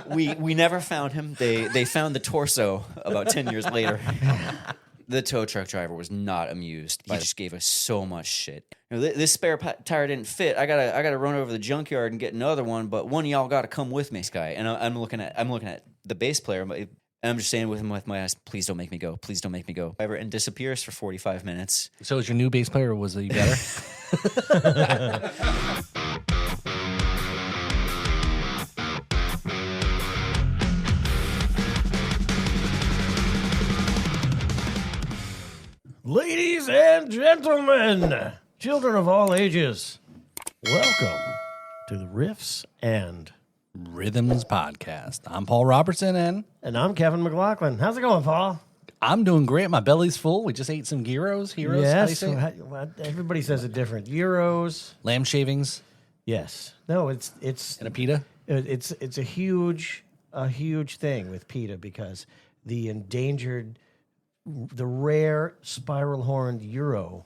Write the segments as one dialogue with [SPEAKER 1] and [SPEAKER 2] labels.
[SPEAKER 1] We never found him. They found the torso about 10 years later. The tow truck driver was not amused. He just gave us so much shit. This spare tire didn't fit. I gotta run over the junkyard and get another one. But one of y'all got to come with me, this guy. And I'm looking at the bass player. And I'm just saying with him with my ass, please don't make me go. Please don't make me go. And disappears for 45 minutes.
[SPEAKER 2] So is your new bass player, or was he better?
[SPEAKER 3] Ladies and gentlemen, children of all ages, welcome to the Riffs and
[SPEAKER 2] Rhythms podcast. I'm Paul Robertson,
[SPEAKER 3] and I'm Kevin McLaughlin. How's it going, Paul?
[SPEAKER 2] I'm doing great. My belly's full. We just ate some gyros.
[SPEAKER 3] Yes, everybody says it different. Gyros,
[SPEAKER 2] lamb shavings.
[SPEAKER 3] Yes, no, it's
[SPEAKER 2] and a pita.
[SPEAKER 3] It's a huge thing with PETA because the rare spiral-horned Euro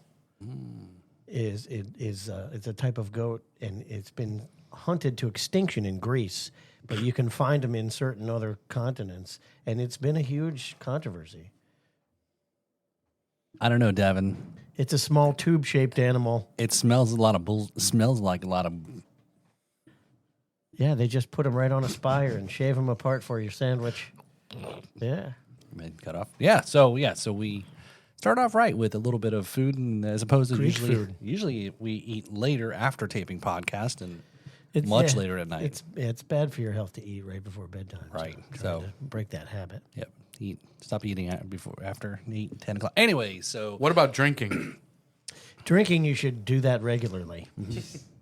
[SPEAKER 3] is a type of goat, and it's been hunted to extinction in Greece, but you can find them in certain other continents, and it's been a huge controversy.
[SPEAKER 2] I don't know, Devin.
[SPEAKER 3] It's a small tube-shaped animal.
[SPEAKER 2] It smells smells like a lot of.
[SPEAKER 3] Yeah, they just put them right on a spire and shave them apart for your sandwich. Yeah.
[SPEAKER 2] Cut off. Yeah, so we start off right with a little bit of food, and as opposed to usually we eat later after taping podcast and much later at night.
[SPEAKER 3] It's bad for your health to eat right before bedtime.
[SPEAKER 2] Right.
[SPEAKER 3] So break that habit.
[SPEAKER 2] Yep. Stop eating after 8, 10 o'clock. Anyway, so
[SPEAKER 4] what about drinking?
[SPEAKER 3] Drinking, you should do that regularly.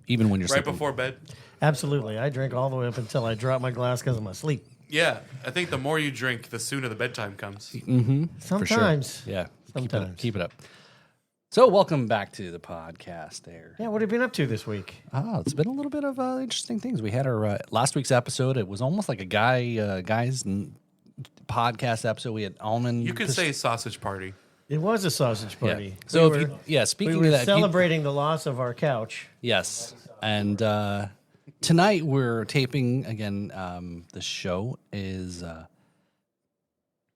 [SPEAKER 2] Even when you're
[SPEAKER 4] right
[SPEAKER 2] sleeping.
[SPEAKER 4] before bed?
[SPEAKER 3] Absolutely. I drink all the way up until I drop my glass because I'm asleep.
[SPEAKER 4] Yeah, I think the more you drink, the sooner the bedtime comes.
[SPEAKER 2] Mm-hmm.
[SPEAKER 3] Sometimes.
[SPEAKER 2] Sure. Yeah.
[SPEAKER 3] Sometimes.
[SPEAKER 2] Keep it up. So welcome back to the podcast there.
[SPEAKER 3] Yeah, what have you been up to this week?
[SPEAKER 2] Oh, it's been a little bit of interesting things. We had our last week's episode. It was almost like a guys podcast episode. We had almond.
[SPEAKER 4] You could say sausage party.
[SPEAKER 3] It was a sausage party.
[SPEAKER 2] Yeah. So speaking
[SPEAKER 3] we were
[SPEAKER 2] of that,
[SPEAKER 3] celebrating the loss of our couch.
[SPEAKER 2] Yes, and tonight we're taping again. The show is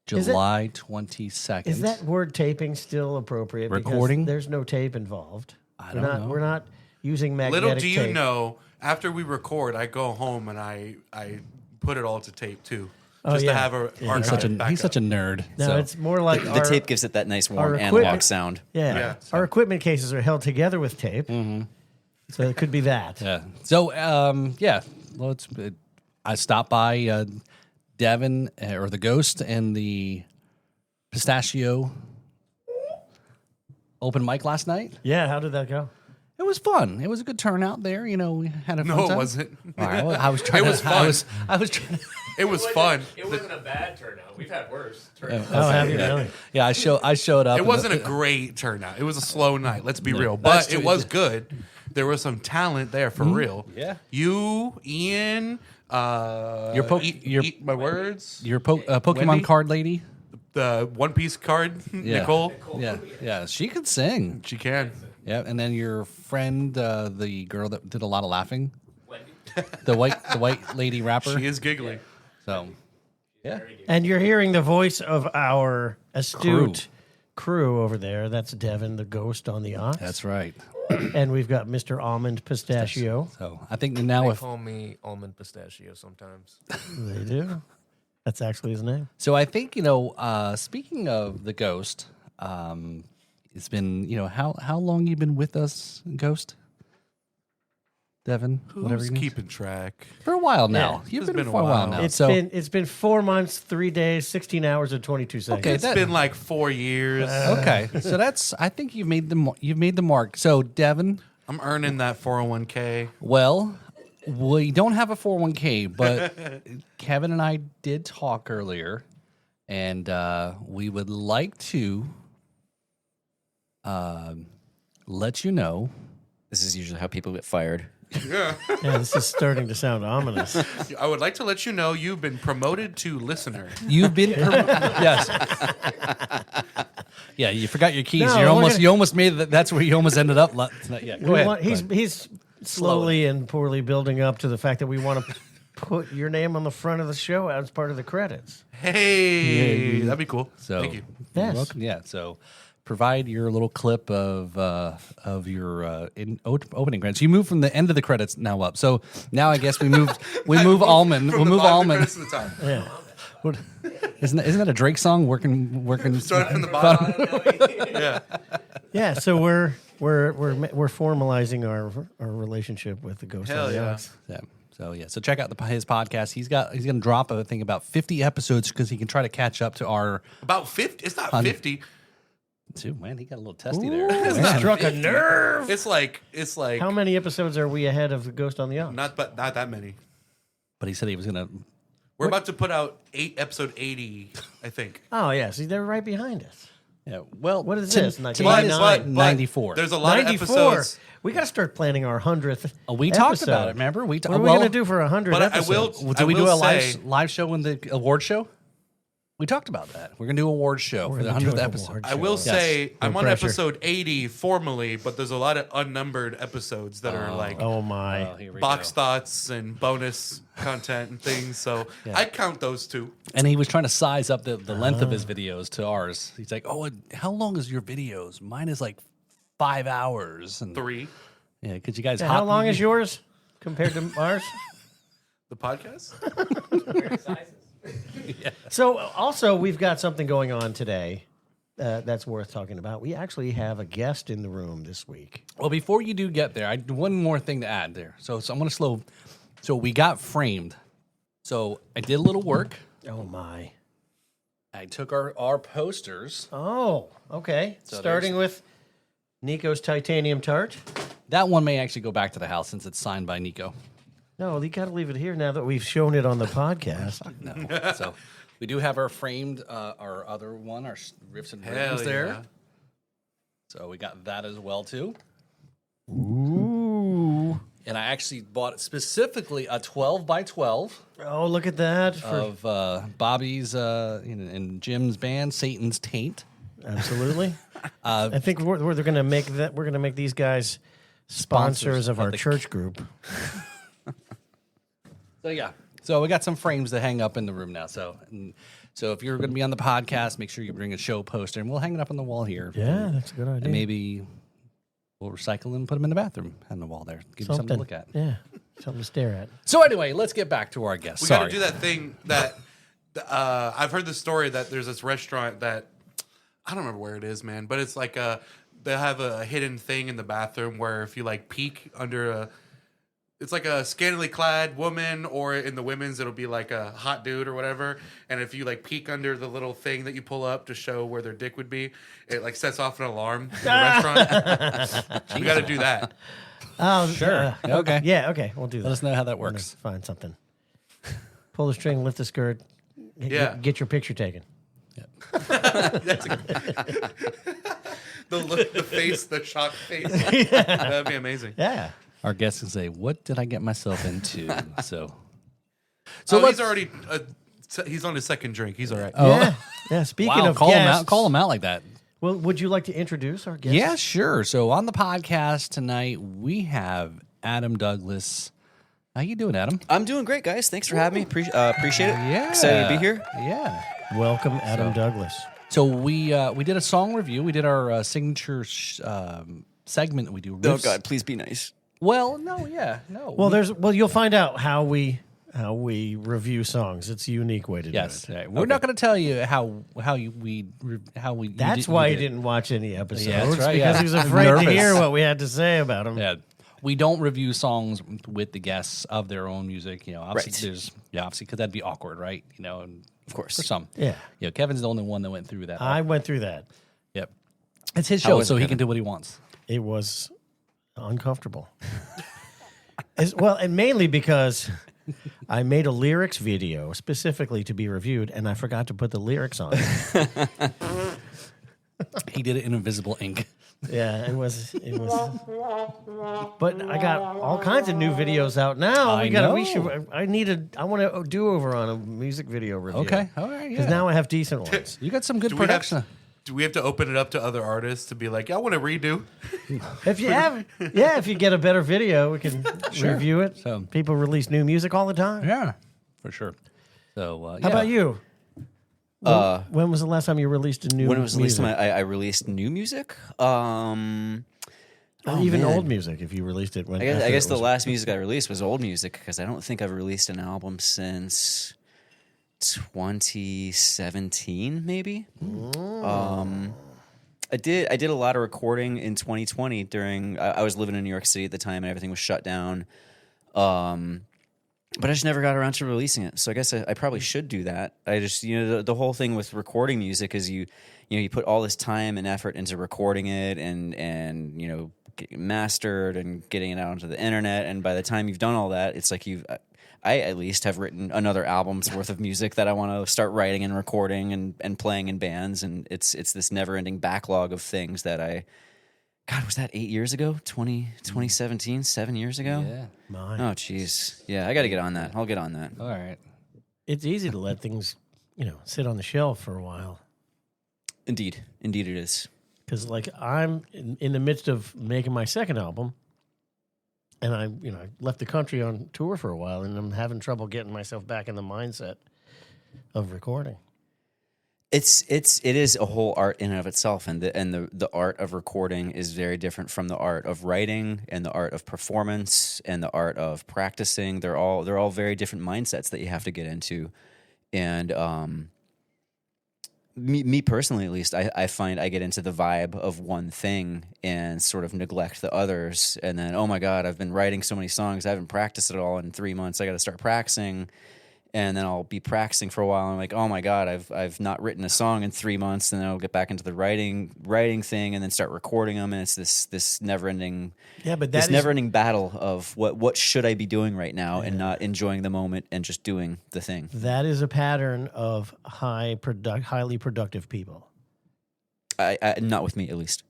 [SPEAKER 2] July 22nd.
[SPEAKER 3] Is that word taping still appropriate?
[SPEAKER 2] Recording?
[SPEAKER 3] Because there's no tape involved.
[SPEAKER 2] I don't know.
[SPEAKER 3] We're not using magnetic
[SPEAKER 4] Little do you
[SPEAKER 3] tape.
[SPEAKER 4] know, after we record, I go home and I put it all to tape too.
[SPEAKER 3] Oh,
[SPEAKER 4] Just
[SPEAKER 3] yeah.
[SPEAKER 4] to have a archive
[SPEAKER 2] he's such a nerd.
[SPEAKER 3] No,
[SPEAKER 2] so.
[SPEAKER 3] it's more like
[SPEAKER 1] The tape gives it that nice warm
[SPEAKER 3] our
[SPEAKER 1] analog sound.
[SPEAKER 3] Yeah. Our equipment cases are held together with tape.
[SPEAKER 2] Mm-hmm.
[SPEAKER 3] So it could be that.
[SPEAKER 2] Yeah. So, well, I stopped by Devin, or the Ghost, and the Pistachio open mic last night.
[SPEAKER 3] Yeah, how did that go?
[SPEAKER 2] It was fun. It was a good turnout there. You know, we had a fun
[SPEAKER 4] No,
[SPEAKER 2] time.
[SPEAKER 4] it wasn't.
[SPEAKER 2] All right, well, I was trying.
[SPEAKER 4] It was fun.
[SPEAKER 2] I was trying.
[SPEAKER 4] It was fun.
[SPEAKER 5] It wasn't a bad turnout. We've had worse turnouts.
[SPEAKER 3] Oh, have you really?
[SPEAKER 2] Yeah, I showed up.
[SPEAKER 4] It wasn't a great turnout. It was a slow night. Let's be real,
[SPEAKER 2] that's
[SPEAKER 4] but
[SPEAKER 2] true.
[SPEAKER 4] it was good. There was some talent there for real.
[SPEAKER 2] Yeah.
[SPEAKER 4] You, Ian,
[SPEAKER 2] eat
[SPEAKER 4] my words.
[SPEAKER 2] Your Pokemon
[SPEAKER 4] Wendy?
[SPEAKER 2] card lady.
[SPEAKER 4] The One Piece card,
[SPEAKER 2] Yeah.
[SPEAKER 4] Nicole.
[SPEAKER 2] Yeah, she could sing.
[SPEAKER 4] She can.
[SPEAKER 2] Yeah, and then your friend, the girl that did a lot of laughing, the white lady rapper.
[SPEAKER 4] She is giggly.
[SPEAKER 2] So, yeah.
[SPEAKER 3] And you're hearing the voice of our astute crew over there. That's Devin, the Ghost on the ox.
[SPEAKER 2] That's right.
[SPEAKER 3] And we've got Mr. Almond Pistachio.
[SPEAKER 2] So I think now
[SPEAKER 5] They
[SPEAKER 2] if
[SPEAKER 5] call me Almond Pistachio sometimes.
[SPEAKER 3] They do. That's actually his name.
[SPEAKER 2] so, I think speaking of the Ghost, it's been how long you been with us, Ghost? Devin, whatever
[SPEAKER 4] Who's
[SPEAKER 2] your name is?
[SPEAKER 4] keeping track?
[SPEAKER 2] For a while now.
[SPEAKER 3] Yeah.
[SPEAKER 2] You've
[SPEAKER 4] It's
[SPEAKER 2] been
[SPEAKER 4] been
[SPEAKER 2] for
[SPEAKER 4] a
[SPEAKER 2] a while
[SPEAKER 4] while.
[SPEAKER 2] now.
[SPEAKER 3] It's been 4 months, 3 days, 16 hours, and 22 seconds.
[SPEAKER 2] Okay,
[SPEAKER 4] It's been like 4 years.
[SPEAKER 2] okay. So that's I think you've made the mark. So Devin,
[SPEAKER 4] I'm earning that 401k.
[SPEAKER 2] well, we don't have a 401k, but Kevin and I did talk earlier, and we would like to let you know.
[SPEAKER 1] This is usually how people get fired.
[SPEAKER 3] Yeah, this is starting to sound ominous.
[SPEAKER 4] I would like to let you know you've been promoted to listener.
[SPEAKER 2] You've been yes. Yeah, you forgot your keys.
[SPEAKER 3] No,
[SPEAKER 2] You almost made that. That's where you almost ended up tonight. Yeah, go ahead.
[SPEAKER 3] He's slowly and poorly building up to the fact that we want to put your name on the front of the show as part of the credits.
[SPEAKER 4] Hey, that'd be cool.
[SPEAKER 2] So
[SPEAKER 4] Thank you.
[SPEAKER 2] you're
[SPEAKER 3] Yes.
[SPEAKER 2] welcome. Yeah. So provide your little clip of your opening credits. You move from the end of the credits now up. So now I guess we move Almond. We'll move Almond.
[SPEAKER 4] The time.
[SPEAKER 3] Yeah.
[SPEAKER 2] What- Isn't that a Drake song? Working.
[SPEAKER 4] Start from the bottom. Yeah.
[SPEAKER 3] Yeah. So we're formalizing our relationship with the Ghost
[SPEAKER 4] Hell
[SPEAKER 3] on the
[SPEAKER 4] yeah.
[SPEAKER 3] Ox.
[SPEAKER 2] Yeah. So yeah. So check out his podcast. He's going to drop I think about 50 episodes because he can try to catch up to our.
[SPEAKER 4] About 50. It's not 50.
[SPEAKER 2] Dude, man, he got a little testy there.
[SPEAKER 3] Ooh,
[SPEAKER 2] Man.
[SPEAKER 3] struck a nerve.
[SPEAKER 4] It's like
[SPEAKER 3] How many episodes are we ahead of the Ghost on the Ox?
[SPEAKER 4] not that many.
[SPEAKER 2] But he said he was going to.
[SPEAKER 4] We're about to put out episode 80, I think.
[SPEAKER 3] Oh yeah, see they're right behind us.
[SPEAKER 2] Yeah. Well,
[SPEAKER 3] What is this?
[SPEAKER 2] Tonight is
[SPEAKER 3] 99.
[SPEAKER 2] 94.
[SPEAKER 4] There's a lot of
[SPEAKER 3] 94.
[SPEAKER 4] episodes.
[SPEAKER 3] We got to start planning our 100th.
[SPEAKER 2] We talked about it. Remember?
[SPEAKER 3] What are we going to do for 100
[SPEAKER 4] But I
[SPEAKER 3] episodes?
[SPEAKER 4] will.
[SPEAKER 2] Did we do
[SPEAKER 4] will
[SPEAKER 2] a
[SPEAKER 4] say,
[SPEAKER 2] live show in the award show? We talked about that. We're going to do an award show for the
[SPEAKER 3] gonna do
[SPEAKER 2] 100th
[SPEAKER 3] an
[SPEAKER 2] episode.
[SPEAKER 3] award
[SPEAKER 4] I will say I'm on
[SPEAKER 3] pressure.
[SPEAKER 4] episode 80 formally, but there's a lot of unnumbered episodes that are like
[SPEAKER 3] Oh my!
[SPEAKER 2] Oh, here we
[SPEAKER 4] box
[SPEAKER 2] go.
[SPEAKER 4] thoughts and bonus content and things. So I count those two.
[SPEAKER 2] And he was trying to size up the length of his videos to ours. He's like, "Oh, how long is your videos? Mine is like 5 hours." And
[SPEAKER 4] 3.
[SPEAKER 2] yeah, because you guys.
[SPEAKER 3] Yeah, how long is yours compared to ours?
[SPEAKER 4] The podcast?
[SPEAKER 3] So also we've got something going on today that's worth talking about. We actually have a guest in the room this week.
[SPEAKER 2] Well, before you do get there, one more thing to add there. So I'm going to slow. So we got framed. So I did a little work.
[SPEAKER 3] Oh my!
[SPEAKER 2] I took our posters.
[SPEAKER 3] Oh, okay.
[SPEAKER 2] So
[SPEAKER 3] Starting with Nico's titanium tart.
[SPEAKER 2] That one may actually go back to the house since it's signed by Nico.
[SPEAKER 3] No, you got to leave it here now that we've shown it on the podcast.
[SPEAKER 2] No. So we do have our framed, our other one, our Riffs and
[SPEAKER 4] Hell
[SPEAKER 2] Rhythms there.
[SPEAKER 4] yeah.
[SPEAKER 2] So we got that as well too.
[SPEAKER 3] Ooh!
[SPEAKER 2] And I actually bought specifically a 12 by 12
[SPEAKER 3] Oh, look at that!
[SPEAKER 2] of Bobby's and Jim's band, Satan's Taint.
[SPEAKER 3] Absolutely. I think we're going to make that. We're going to make these guys sponsors of our
[SPEAKER 2] the-
[SPEAKER 3] church group.
[SPEAKER 2] So yeah, so we got some frames to hang up in the room now. So if you're going to be on the podcast, make sure you bring a show poster, and we'll hang it up on the wall here.
[SPEAKER 3] Yeah, that's a good idea.
[SPEAKER 2] And maybe we'll recycle and put them in the bathroom on the wall there. Give you something to look at.
[SPEAKER 3] Yeah, something to stare at.
[SPEAKER 2] So anyway, let's get back to our guests.
[SPEAKER 4] We got
[SPEAKER 2] Sorry.
[SPEAKER 4] to do that thing that I've heard the story that there's this restaurant that I don't remember where it is, man, but it's like they have a hidden thing in the bathroom where if you like peek under it's like a scantily clad woman, or in the women's it'll be like a hot dude or whatever, and if you like peek under the little thing that you pull up to show where their dick would be, it like sets off an alarm in the restaurant. We got to do that.
[SPEAKER 3] Oh,
[SPEAKER 2] Sure. Okay.
[SPEAKER 3] Yeah, okay. We'll do that.
[SPEAKER 2] Let us know how that
[SPEAKER 3] We're gonna
[SPEAKER 2] works.
[SPEAKER 3] Find something. Pull the string, lift the skirt.
[SPEAKER 4] Yeah.
[SPEAKER 3] Get your picture taken.
[SPEAKER 4] That's the face, the shocked face. That'd be amazing.
[SPEAKER 3] Yeah.
[SPEAKER 2] Our guests can say, "What did I get myself into?" So
[SPEAKER 4] He's already he's on his second drink. He's all right.
[SPEAKER 3] Yeah. Yeah. Speaking
[SPEAKER 2] wow,
[SPEAKER 3] of
[SPEAKER 2] call
[SPEAKER 3] guests,
[SPEAKER 2] him out like that.
[SPEAKER 3] Well, would you like to introduce our guest?
[SPEAKER 2] Yeah, sure. So on the podcast tonight, we have Adam Douglas. How you doing, Adam?
[SPEAKER 1] I'm doing great, guys. Thanks for having me. Appreciate it.
[SPEAKER 2] Yeah.
[SPEAKER 1] Excited to be here.
[SPEAKER 2] Yeah.
[SPEAKER 3] Welcome, Adam Douglas.
[SPEAKER 2] So we did a song review. We did our signature segment that we do.
[SPEAKER 1] Oh
[SPEAKER 2] Riffs.
[SPEAKER 1] God, please be nice.
[SPEAKER 2] Well, no, yeah, no.
[SPEAKER 3] Well, you'll find out how we review songs. It's a unique way to
[SPEAKER 2] yes,
[SPEAKER 3] do it.
[SPEAKER 2] right. We're not going to tell you how we.
[SPEAKER 3] That's why he didn't watch any episodes.
[SPEAKER 2] Yeah, that's right,
[SPEAKER 3] because
[SPEAKER 2] yeah.
[SPEAKER 3] he was afraid
[SPEAKER 2] Nervous.
[SPEAKER 3] to hear what we had to say about him.
[SPEAKER 2] Yeah, we don't review songs with the guests of their own music. You know, obviously
[SPEAKER 1] Right.
[SPEAKER 2] obviously because that'd be awkward, right? You know, and
[SPEAKER 1] Of course.
[SPEAKER 2] for some,
[SPEAKER 3] Yeah.
[SPEAKER 2] You know, Kevin's the only one that went through that.
[SPEAKER 3] I went through that.
[SPEAKER 2] Yep, it's his
[SPEAKER 1] How
[SPEAKER 2] show,
[SPEAKER 1] was
[SPEAKER 2] so
[SPEAKER 1] it,
[SPEAKER 2] he
[SPEAKER 1] Kevin?
[SPEAKER 2] can do what he wants.
[SPEAKER 3] It was uncomfortable. And mainly because I made a lyrics video specifically to be reviewed, and I forgot to put the lyrics on.
[SPEAKER 2] He did it in invisible ink.
[SPEAKER 3] Yeah, it was. But I got all kinds of new videos out now.
[SPEAKER 2] I know.
[SPEAKER 3] I want a do over on a music video review.
[SPEAKER 2] Okay, all right, yeah.
[SPEAKER 3] Because now I have decent ones.
[SPEAKER 2] You got some good
[SPEAKER 4] Do we have
[SPEAKER 2] production.
[SPEAKER 4] Do we have to open it up to other artists to be like, I want to redo?
[SPEAKER 3] If you have, if you get a better video, we can review it.
[SPEAKER 2] So-
[SPEAKER 3] People release new music all the time.
[SPEAKER 2] Yeah, for sure. So
[SPEAKER 3] How about you? When was the last time you released a new?
[SPEAKER 1] When was the last
[SPEAKER 3] music?
[SPEAKER 1] time I released new music?
[SPEAKER 3] Or even
[SPEAKER 1] man.
[SPEAKER 3] old music, if you released it. When
[SPEAKER 1] I
[SPEAKER 3] after
[SPEAKER 1] guess
[SPEAKER 3] it
[SPEAKER 1] the
[SPEAKER 3] was-
[SPEAKER 1] last music I released was old music because I don't think I've released an album since 2017, maybe. I did a lot of recording in 2020 during. I was living in New York City at the time, and everything was shut down. But I just never got around to releasing it. So I guess I probably should do that. I just, the whole thing with recording music is you put all this time and effort into recording it and getting it mastered and getting it out onto the internet. And by the time you've done all that, it's like I at least have written another album's worth of music that I want to start writing and recording and playing in bands. And it's this never ending backlog of things that God, was that 8 years ago? 2017, 7 years ago?
[SPEAKER 2] Yeah.
[SPEAKER 3] Mine.
[SPEAKER 1] Oh, jeez. Yeah, I got to get on that. I'll get on that.
[SPEAKER 2] All right.
[SPEAKER 3] It's easy to let things, sit on the shelf for a while.
[SPEAKER 1] Indeed it is.
[SPEAKER 3] Because, I'm in the midst of making my second album, and I left the country on tour for a while, and I'm having trouble getting myself back in the mindset of recording.
[SPEAKER 1] It is a whole art in and of itself, and the art of recording is very different from the art of writing and the art of performance and the art of practicing. They're all very different mindsets that you have to get into, and me personally, at least, I find I get into the vibe of one thing and sort of neglect the others, and then oh my God, I've been writing so many songs, I haven't practiced it all in 3 months. I got to start practicing. And then I'll be practicing for a while. And I'm like, oh my God, I've not written a song in 3 months. And then I'll get back into the writing thing, and then start recording them. And it's this never ending, never ending battle of what should I be doing right now, and not enjoying the moment and just doing the thing.
[SPEAKER 3] That is a pattern of highly productive people.
[SPEAKER 1] I not with me, at least.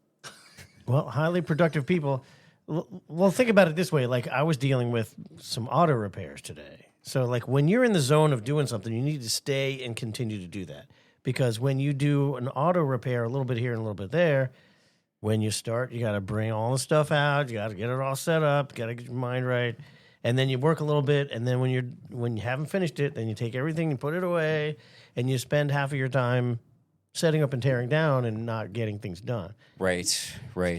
[SPEAKER 3] Well, highly productive people. Well, think about it this way. I was dealing with some auto repairs today. So, when you're in the zone of doing something, you need to stay and continue to do that. Because when you do an auto repair, a little bit here and a little bit there, when you start, you got to bring all the stuff out. You got to get it all set up. Got to get your mind right, and then you work a little bit. And then when you haven't finished it, then you take everything and put it away, and you spend half of your time setting up and tearing down and not getting things done.
[SPEAKER 1] Right.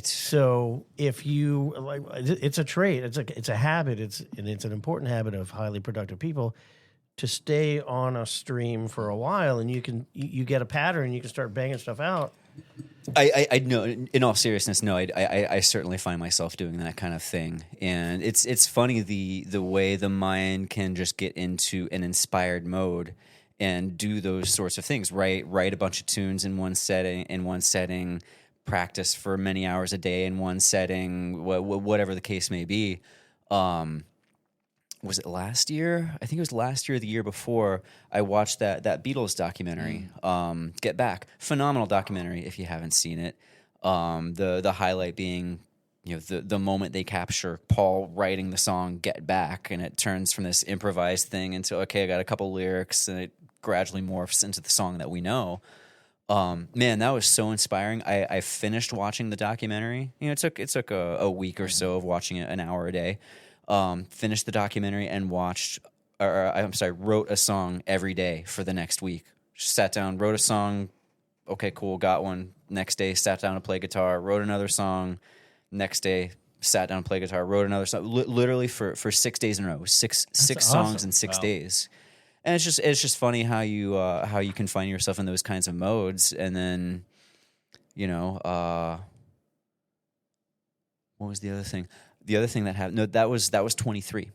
[SPEAKER 3] So if you it's a trait, it's a habit, it's an important habit of highly productive people to stay on a stream for a while, and you get a pattern, you can start banging stuff out.
[SPEAKER 1] I know. In all seriousness, no. I certainly find myself doing that kind of thing, and it's funny the way the mind can just get into an inspired mode and do those sorts of things. Write a bunch of tunes in one setting, practice for many hours a day in one setting, whatever the case may be. Was it last year? I think it was last year or the year before. I watched that Beatles documentary, Get Back. Phenomenal documentary if you haven't seen it. The highlight being, the moment they capture Paul writing the song Get Back, and it turns from this improvised thing into, okay, I got a couple lyrics, and it gradually morphs into the song that we know. Man, that was so inspiring. I finished watching the documentary. It took a week or so of watching it, an hour a day. Finished the documentary and wrote a song every day for the next week. Just sat down, wrote a song. Okay, cool, got one. Next day, sat down to play guitar, wrote another song. Next day, sat down, play guitar, wrote another song. Literally for 6 days in a row, six songs in 6 days. And it's just funny how you can find yourself in those kinds of modes, and then, what was the other thing? The other thing that happened. No, that was 23.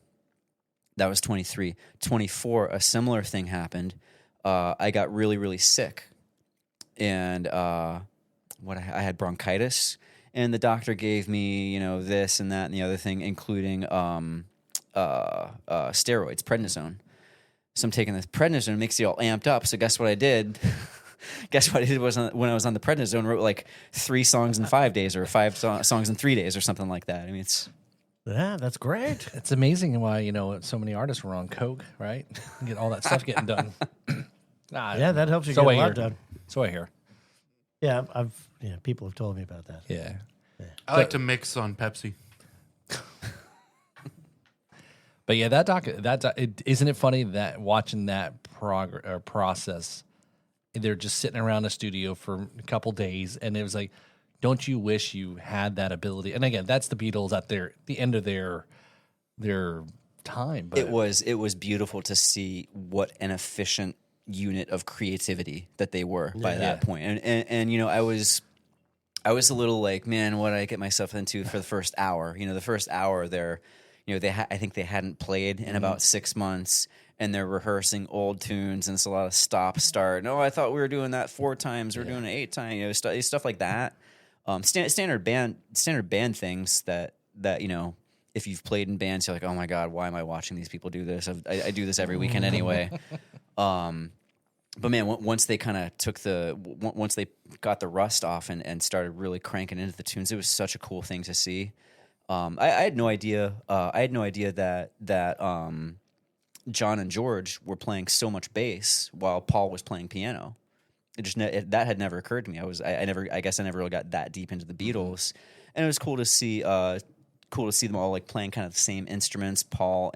[SPEAKER 1] That was 23. 24. A similar thing happened. I got really, really sick, and I had bronchitis, and the doctor gave me this and that and the other thing, including steroids, prednisone. So I'm taking this prednisone, it makes you all amped up. So guess what I did? Was when I was on the prednisone, wrote 3 songs in 5 days, or 5 songs in 3 days, or something like that. I mean,
[SPEAKER 3] that's great.
[SPEAKER 2] It's amazing why so many artists were on coke, right? Get all that stuff getting done.
[SPEAKER 3] That helps you
[SPEAKER 2] So
[SPEAKER 3] get
[SPEAKER 2] I
[SPEAKER 3] a lot
[SPEAKER 2] hear.
[SPEAKER 3] done.
[SPEAKER 2] So I hear.
[SPEAKER 3] Yeah, people have told me about that.
[SPEAKER 2] Yeah.
[SPEAKER 4] I like to mix on Pepsi.
[SPEAKER 2] But yeah, isn't it funny that watching that process, they're just sitting around the studio for a couple days, and it was like, don't you wish you had that ability? And again, that's the Beatles at the end of their time. But
[SPEAKER 1] It was beautiful to see what an efficient unit of creativity that they were by that point. And you know, I was a little like, man, what did I get myself into for the first hour? You know, the first hour there, you know, I think they hadn't played in about 6 months, and they're rehearsing old tunes, and it's a lot of stop start. No, I thought we were doing that 4 times. We're doing it 8 times. You know, stuff like that. Standard band things that you know, if you've played in bands, you're like, oh my god, why am I watching these people do this? I do this every weekend anyway. But man, once they kind of once they got the rust off and started really cranking into the tunes, it was such a cool thing to see. I had no idea. That John and George were playing so much bass while Paul was playing piano. That had never occurred to me. I guess I never really got that deep into the Beatles, and it was cool to see them all like playing kind of the same instruments. John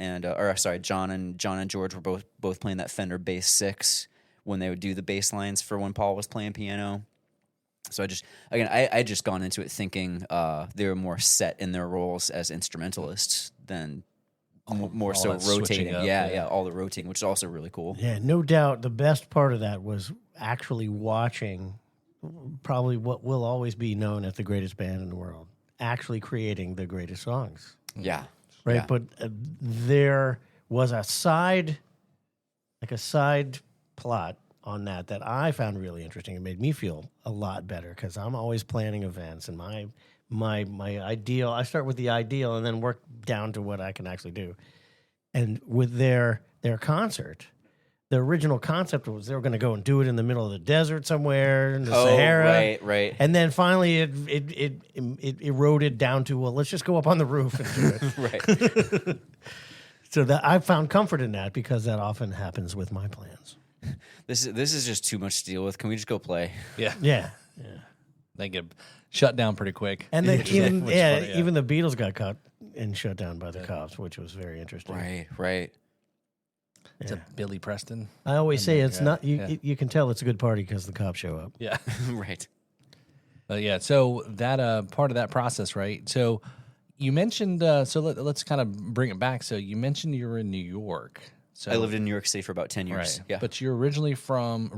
[SPEAKER 1] and George were both playing that Fender Bass 6 when they would do the bass lines for when Paul was playing piano. So I just gone into it thinking they were more set in their roles as instrumentalists than more so rotating. All the rotating, which is also really cool.
[SPEAKER 3] Yeah, no doubt. The best part of that was actually watching probably what will always be known as the greatest band in the world, actually creating the greatest songs.
[SPEAKER 1] Yeah.
[SPEAKER 3] Right.
[SPEAKER 1] Yeah.
[SPEAKER 3] But there was a side plot on that I found really interesting. It made me feel a lot better because I'm always planning events, and my ideal, I start with the ideal and then work down to what I can actually do. And with their concert, the original concept was they were going to go and do it in the middle of the desert somewhere in the Sahara.
[SPEAKER 1] Right.
[SPEAKER 3] And then finally it eroded down to, well, let's just go up on the roof and do it.
[SPEAKER 1] Right.
[SPEAKER 3] So that I found comfort in that because that often happens with my plans.
[SPEAKER 1] This is just too much to deal with. Can we just go play?
[SPEAKER 3] Yeah.
[SPEAKER 2] they get shut down pretty quick.
[SPEAKER 3] And they even the Beatles got caught and shut down by the cops, which was very interesting.
[SPEAKER 1] Right.
[SPEAKER 2] It's a Billy Preston.
[SPEAKER 3] I always say it's not. You can tell it's a good party because the cops show up.
[SPEAKER 2] Yeah.
[SPEAKER 1] Right.
[SPEAKER 2] So that part of that process, right? So you mentioned. Let's kind of bring it back. So you mentioned you were in New York. So
[SPEAKER 1] I lived in New York City for about 10 years.
[SPEAKER 2] Right.
[SPEAKER 1] Yeah.
[SPEAKER 2] But you're originally from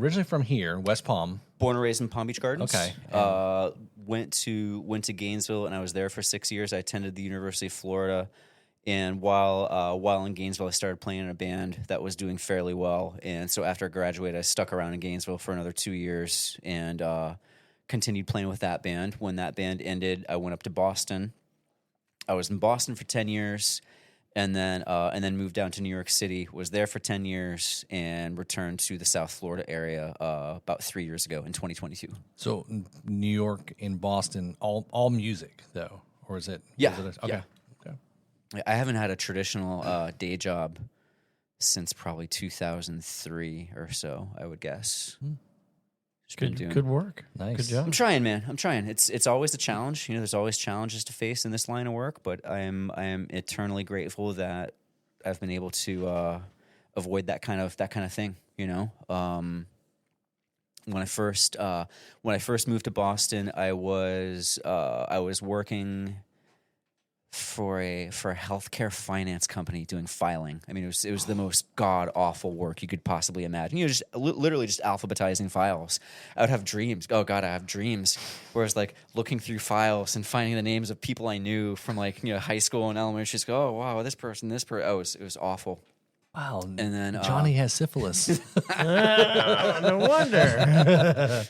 [SPEAKER 2] here, West Palm.
[SPEAKER 1] Born and raised in Palm Beach Gardens.
[SPEAKER 2] Okay.
[SPEAKER 1] Went to Gainesville, and I was there for 6 years. I attended the University of Florida, and while in Gainesville, I started playing in a band that was doing fairly well. And so after I graduated, I stuck around in Gainesville for another 2 years and continued playing with that band. When that band ended, I went up to Boston. I was in Boston for 10 years. And then moved down to New York City, was there for 10 years, and returned to the South Florida area about 3 years ago in 2022.
[SPEAKER 2] So New York and Boston, all music, though? Or is it?
[SPEAKER 1] Yeah.
[SPEAKER 2] Okay.
[SPEAKER 1] I haven't had a traditional day job since probably 2003 or so, I would guess.
[SPEAKER 3] Good work.
[SPEAKER 2] Nice.
[SPEAKER 3] Good job.
[SPEAKER 1] I'm trying, man. I'm trying. It's always a challenge. You know, there's always challenges to face in this line of work, but I am eternally grateful that I've been able to avoid that kind of thing. You know, when I first moved to Boston, I was working for a healthcare finance company doing filing. I mean, it was the most god awful work you could possibly imagine. You know, just literally just alphabetizing files. I would have dreams. Oh God, I have dreams. Where I was like looking through files and finding the names of people I knew from high school and elementary school. Oh wow, this person. Oh, it was awful.
[SPEAKER 2] Wow.
[SPEAKER 1] And then
[SPEAKER 2] Johnny has syphilis.
[SPEAKER 3] No wonder.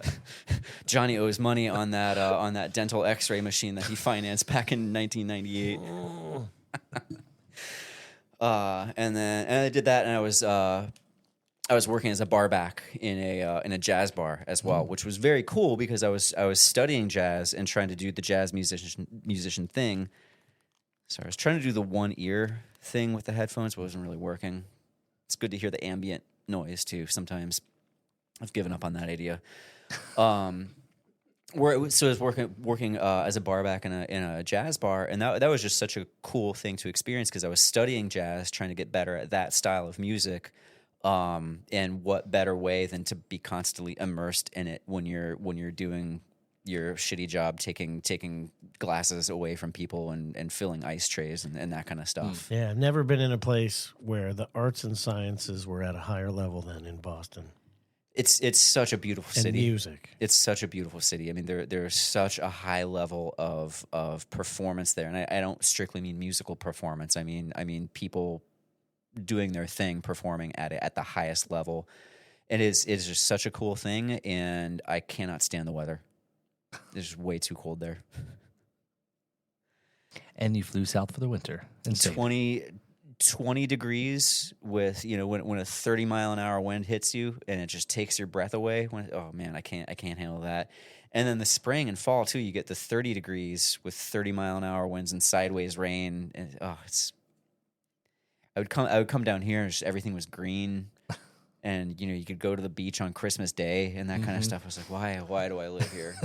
[SPEAKER 1] Johnny owes money on that dental X-ray machine that he financed back in 1998. And I did that, and I was working as a barback in a jazz bar as well, which was very cool because I was studying jazz and trying to do the jazz musician thing. So I was trying to do the one ear thing with the headphones, but it wasn't really working. It's good to hear the ambient noise too. Sometimes I've given up on that idea. So I was working as a bar back in a jazz bar, and that was just such a cool thing to experience because I was studying jazz, trying to get better at that style of music. And what better way than to be constantly immersed in it when you're doing your shitty job, taking glasses away from people and filling ice trays and that kind of stuff.
[SPEAKER 3] Yeah, I've never been in a place where the arts and sciences were at a higher level than in Boston.
[SPEAKER 1] It's such a beautiful
[SPEAKER 3] And
[SPEAKER 1] city.
[SPEAKER 3] music.
[SPEAKER 1] It's such a beautiful city. I mean, there's such a high level of performance there, and I don't strictly mean musical performance. I mean people doing their thing, performing at the highest level. It is just such a cool thing, and I cannot stand the weather. It's just way too cold there.
[SPEAKER 2] And you flew south for the winter. And
[SPEAKER 1] 20 degrees with, when a 30-mile-an-hour wind hits you and it just takes your breath away. Oh man, I can't handle that. And then the spring and fall too, you get the 30 degrees with 30-mile-an-hour winds and sideways rain. And I would come down here and just everything was green. And you could go to the beach on Christmas Day and that kind of stuff. I was like, why do I live here?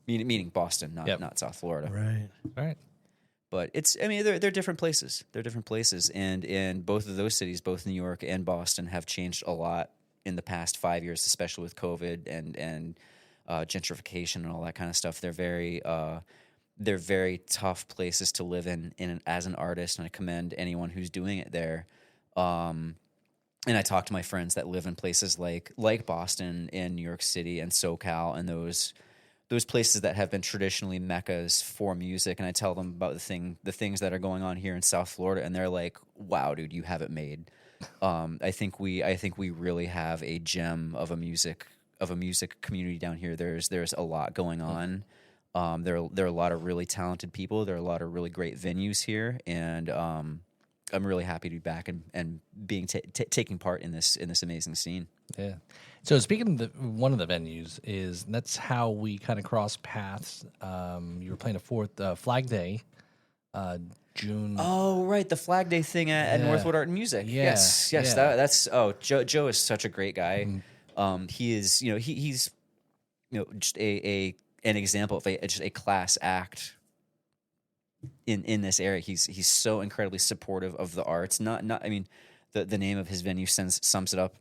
[SPEAKER 1] Meaning Boston, not South Florida.
[SPEAKER 3] Right.
[SPEAKER 2] right.
[SPEAKER 1] But they're different places. They're different places, and both of those cities, both New York and Boston, have changed a lot in the past 5 years, especially with COVID and gentrification and all that kind of stuff. They're very tough places to live in as an artist, and I commend anyone who's doing it there. And I talk to my friends that live in places like Boston and New York City and SoCal and those places that have been traditionally meccas for music, and I tell them about the things that are going on here in South Florida, and they're like, "Wow, dude, you have it made." I think we really have a gem of a music community down here. There's a lot going on. There are a lot of really talented people. There are a lot of really great venues here, and I'm really happy to be back and being taking part in this amazing scene.
[SPEAKER 2] Yeah. So speaking of one of the venues that's how we kind of crossed paths. You were playing a Flag Day, June.
[SPEAKER 1] Oh, right, the Flag Day thing at Northwood Art and Music.
[SPEAKER 2] Yeah,
[SPEAKER 1] Yes.
[SPEAKER 2] yeah.
[SPEAKER 1] Joe is such a great guy. He is, he's just an example of just a class act in this area. He's so incredibly supportive of the arts. The name of his venue sums it up.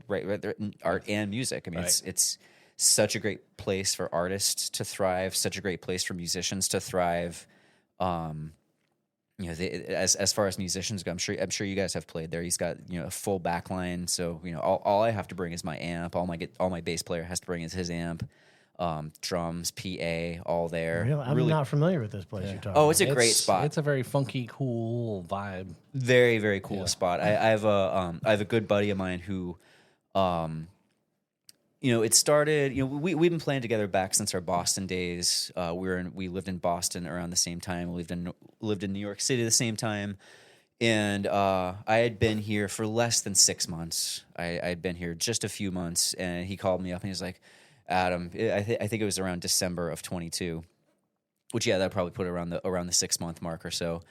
[SPEAKER 1] Right there, art and music. I mean,
[SPEAKER 2] Right.
[SPEAKER 1] it's such a great place for artists to thrive. Such a great place for musicians to thrive. As far as musicians go, I'm sure you guys have played there. He's got a full back line. So all I have to bring is my amp. All my bass player has to bring is his amp. Drums, PA, all there.
[SPEAKER 3] Really? I'm not familiar with this place you're talking
[SPEAKER 1] Oh, it's
[SPEAKER 3] about.
[SPEAKER 1] a great spot.
[SPEAKER 2] It's a very funky, cool vibe.
[SPEAKER 1] Very, very cool spot. I have a good buddy of mine who, it started. We've been playing together back since our Boston days. We lived in Boston around the same time. We lived in New York City the same time, and I had been here for less than 6 months. I had been here just a few months, and he called me up and he was like, "Adam, I think it was around December of 22." Which, that probably put it around the 6 month mark or so.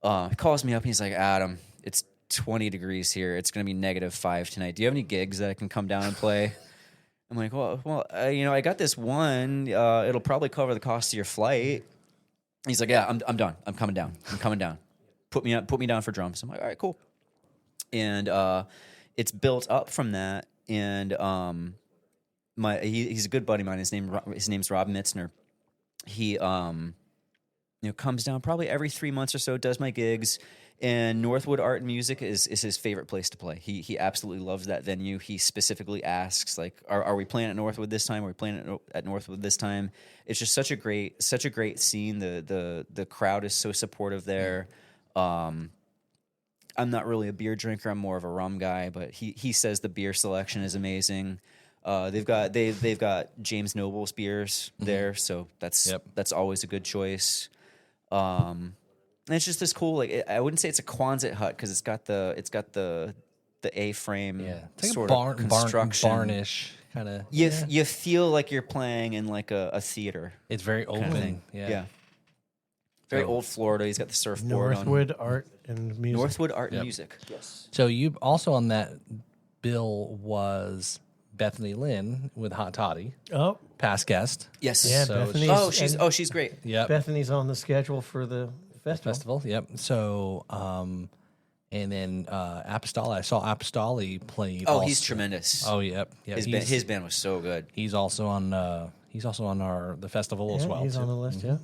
[SPEAKER 1] He calls me up and he's like, "Adam, it's 20 degrees here. It's going to be -5 tonight. Do you have any gigs that I can come down and play?" I'm like, well, I got this one. It'll probably cover the cost of your flight. He's like, "Yeah, I'm done. I'm coming down. Put me down for drums." I'm like, "All right, cool." And it's built up from that. And he's a good buddy of mine. His name's Rob Mitzner. He comes down probably every 3 months or so, does my gigs, and Northwood Art and Music is his favorite place to play. He absolutely loves that venue. He specifically asks, like, are we playing at Northwood this time? Are we playing at Northwood this time? It's just such a great scene. The crowd is so supportive there. I'm not really a beer drinker. I'm more of a rum guy, but he says the beer selection is amazing. They've got James Noble's beers there, so that's always a good choice. And it's just this cool, like, I wouldn't say it's a Quonset hut because it's got the A-frame
[SPEAKER 2] It's like
[SPEAKER 1] sort
[SPEAKER 2] a
[SPEAKER 1] of construction.
[SPEAKER 2] barnish kind of.
[SPEAKER 1] You feel like you're playing in like a theater.
[SPEAKER 2] It's very
[SPEAKER 1] kind of
[SPEAKER 2] open.
[SPEAKER 1] thing.
[SPEAKER 2] Yeah.
[SPEAKER 1] Very old Florida. He's got the surfboard
[SPEAKER 3] Northwood
[SPEAKER 1] on.
[SPEAKER 3] Art and Music.
[SPEAKER 1] Northwood Art and Music. Yes.
[SPEAKER 2] So you also on that bill was Bethany Lynn with Hot Toddy,
[SPEAKER 3] Oh,
[SPEAKER 2] past guest.
[SPEAKER 1] Yes.
[SPEAKER 3] yeah,
[SPEAKER 2] So
[SPEAKER 3] Bethany's.
[SPEAKER 1] She's great.
[SPEAKER 2] Yep.
[SPEAKER 3] Bethany's on the schedule for the festival.
[SPEAKER 2] Yep. So, and then Apostoli. I saw Apostoli play.
[SPEAKER 1] Oh, he's tremendous.
[SPEAKER 2] Oh, yep.
[SPEAKER 1] His band was so good.
[SPEAKER 2] He's also on. The festival as
[SPEAKER 3] Yeah,
[SPEAKER 2] well.
[SPEAKER 3] he's
[SPEAKER 2] too.
[SPEAKER 3] on the list. Yeah.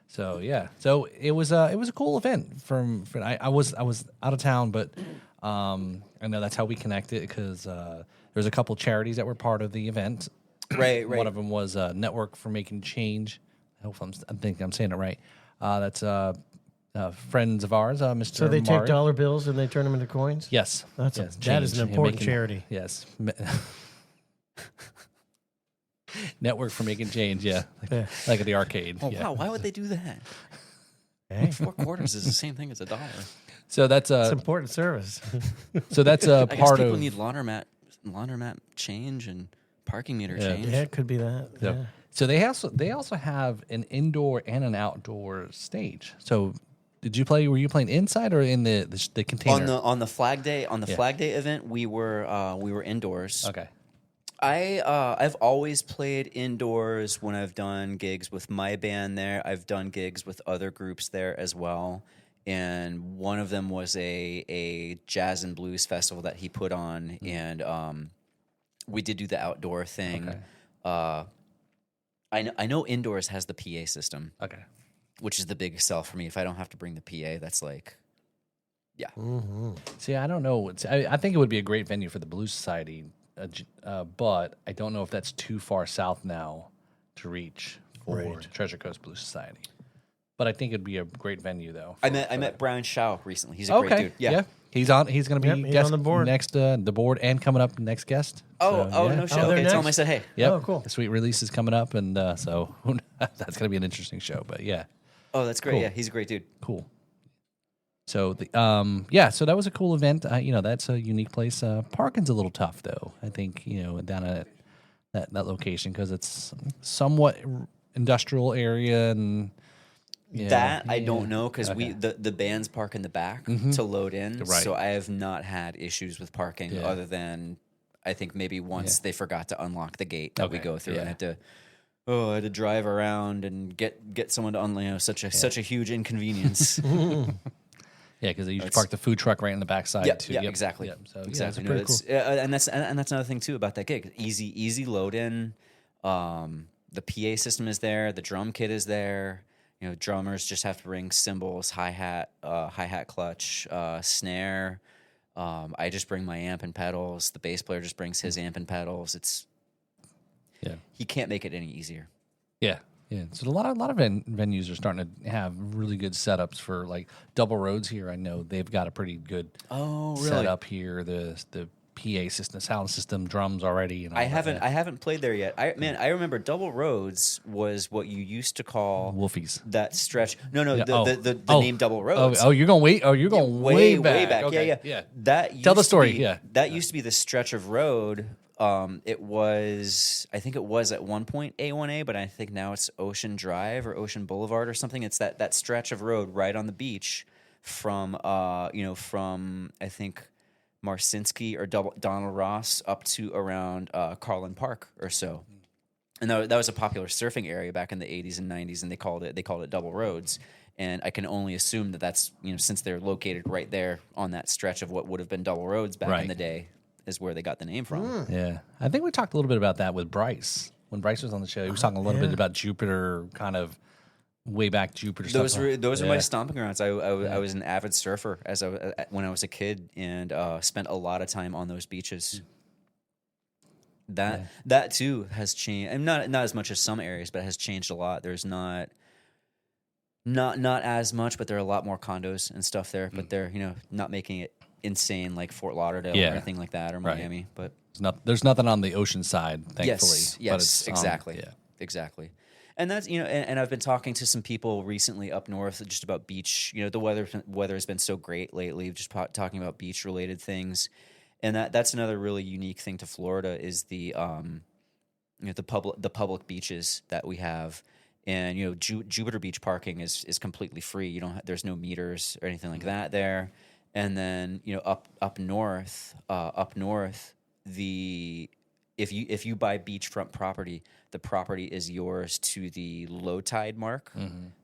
[SPEAKER 2] So yeah, so it was a cool event. I was out of town, but I know that's how we connected because there's a couple charities that were part of the event.
[SPEAKER 1] Right.
[SPEAKER 2] One of them was Network for Making Change. I think I'm saying it right. That's friends of ours, Mr.
[SPEAKER 3] So they
[SPEAKER 2] Mari.
[SPEAKER 3] take dollar bills and they turn them into coins.
[SPEAKER 2] Yes,
[SPEAKER 3] That is
[SPEAKER 2] change.
[SPEAKER 3] an
[SPEAKER 2] Yeah,
[SPEAKER 3] important
[SPEAKER 2] making-
[SPEAKER 3] charity.
[SPEAKER 2] Yes. Network for Making Change, yeah. Like at the arcade.
[SPEAKER 1] Oh
[SPEAKER 2] yeah.
[SPEAKER 1] wow! Why would they do that?
[SPEAKER 3] Hey,
[SPEAKER 1] 4 quarters is the same thing as $1.
[SPEAKER 2] So that's
[SPEAKER 3] it's important service.
[SPEAKER 2] a
[SPEAKER 1] I guess
[SPEAKER 2] part
[SPEAKER 1] people
[SPEAKER 2] of
[SPEAKER 1] need laundromat change and parking meter change.
[SPEAKER 3] Yeah, it could be that.
[SPEAKER 2] So,
[SPEAKER 3] Yeah.
[SPEAKER 2] so they also have an indoor and an outdoor stage. So did you play? Were you playing inside or in the container?
[SPEAKER 1] On the Flag Day Flag Day event, we were indoors.
[SPEAKER 2] Okay.
[SPEAKER 1] I've always played indoors when I've done gigs with my band there. I've done gigs with other groups there as well. And one of them was a jazz and blues festival that he put on, and we did do the outdoor thing.
[SPEAKER 2] Okay.
[SPEAKER 1] I know indoors has the PA system,
[SPEAKER 2] Okay.
[SPEAKER 1] which is the biggest sell for me. If I don't have to bring the PA, that's like, yeah.
[SPEAKER 2] See, I don't know. I think it would be a great venue for the Blues Society, but I don't know if that's too far south now to reach for
[SPEAKER 3] Right.
[SPEAKER 2] Treasure Coast Blues Society. But I think it'd be a great venue, though.
[SPEAKER 1] I met Brian Shaw recently. He's a great dude. Yeah.
[SPEAKER 2] He's on. He's going to be
[SPEAKER 3] Yep, he's
[SPEAKER 2] guest
[SPEAKER 3] on the board.
[SPEAKER 2] next. The board and coming up next guest.
[SPEAKER 1] Oh,
[SPEAKER 2] So, yeah.
[SPEAKER 1] no shit.
[SPEAKER 3] Oh, they're
[SPEAKER 1] Okay, tell him I
[SPEAKER 3] next?
[SPEAKER 1] said hey.
[SPEAKER 2] Yep.
[SPEAKER 3] Oh, cool.
[SPEAKER 2] The sweet release is coming up, and so that's going to be an interesting show. But yeah,
[SPEAKER 1] Oh, that's great.
[SPEAKER 2] Cool.
[SPEAKER 1] Yeah, he's a great dude.
[SPEAKER 2] cool. So the so that was a cool event. That's a unique place. Parking's a little tough though. I think down at that location because it's somewhat industrial area and
[SPEAKER 1] I don't know because the bands park in the back to load in,
[SPEAKER 2] Right.
[SPEAKER 1] so I have not had issues with parking
[SPEAKER 2] Yeah.
[SPEAKER 1] other than I think maybe once they forgot to unlock the gate that we
[SPEAKER 2] Okay,
[SPEAKER 1] go through
[SPEAKER 2] yeah.
[SPEAKER 1] and I had to drive around and get someone to unload such a huge inconvenience.
[SPEAKER 2] Yeah, because they usually park the food truck right in the backside too.
[SPEAKER 1] Yeah,
[SPEAKER 2] Yep.
[SPEAKER 1] exactly.
[SPEAKER 2] Yep. So
[SPEAKER 1] Exactly.
[SPEAKER 2] yeah, it's pretty cool.
[SPEAKER 1] And that's another thing too about that gig. Easy load in. The PA system is there. The drum kit is there. Drummers just have to bring cymbals, hi-hat clutch, snare. I just bring my amp and pedals. The bass player just brings his amp and pedals. He can't make it any easier.
[SPEAKER 2] Yeah. Yeah, so a lot of venues are starting to have really good setups for like Double Roads here. I know they've got a pretty good setup here. The PA system, sound system, drums already. And all
[SPEAKER 1] I haven't played there yet. I remember Double Roads was what you used to call
[SPEAKER 2] Wolfies.
[SPEAKER 1] that stretch. No,
[SPEAKER 2] Yeah,
[SPEAKER 1] the name Double Roads.
[SPEAKER 2] Oh, you're going way. Oh, you're going way back. Okay,
[SPEAKER 1] Yeah. That
[SPEAKER 2] Tell the
[SPEAKER 1] used to
[SPEAKER 2] story.
[SPEAKER 1] be-
[SPEAKER 2] Yeah.
[SPEAKER 1] that used to be the stretch of road. I think it was at one point A1A, but I think now it's Ocean Drive or Ocean Boulevard or something. It's that stretch of road right on the beach from I think Marcinski or Donald Ross up to around Carlin Park or so. And that was a popular surfing area back in the 80s and 90s, and they called it Double Roads. And I can only assume that's since they're located right there on that stretch of what would have been Double Roads back in the day, is where they got the name from.
[SPEAKER 2] Yeah, I think we talked a little bit about that with Bryce when Bryce was on the show. He was talking a little bit about Jupiter, kind of way back Jupiter.
[SPEAKER 1] Those
[SPEAKER 2] stuff.
[SPEAKER 1] are my stomping grounds. I was an avid surfer when I was a kid, and spent a lot of time on those beaches. That too has changed, and not as much as some areas, but it has changed a lot. There's not as much, but there are a lot more condos and stuff there. But they're not making it insane like Fort Lauderdale or anything like that, or Miami. But
[SPEAKER 2] there's nothing on the ocean side, thankfully.
[SPEAKER 1] Yes,
[SPEAKER 2] but it's
[SPEAKER 1] exactly. Exactly. And that's and I've been talking to some people recently up north just about beach. The weather has been so great lately. Just talking about beach related things, and that's another really unique thing to Florida is the public beaches that we have. And Jupiter Beach parking is completely free. There's no meters or anything like that there. And then up north, the if you buy beachfront property, the property is yours to the low tide mark.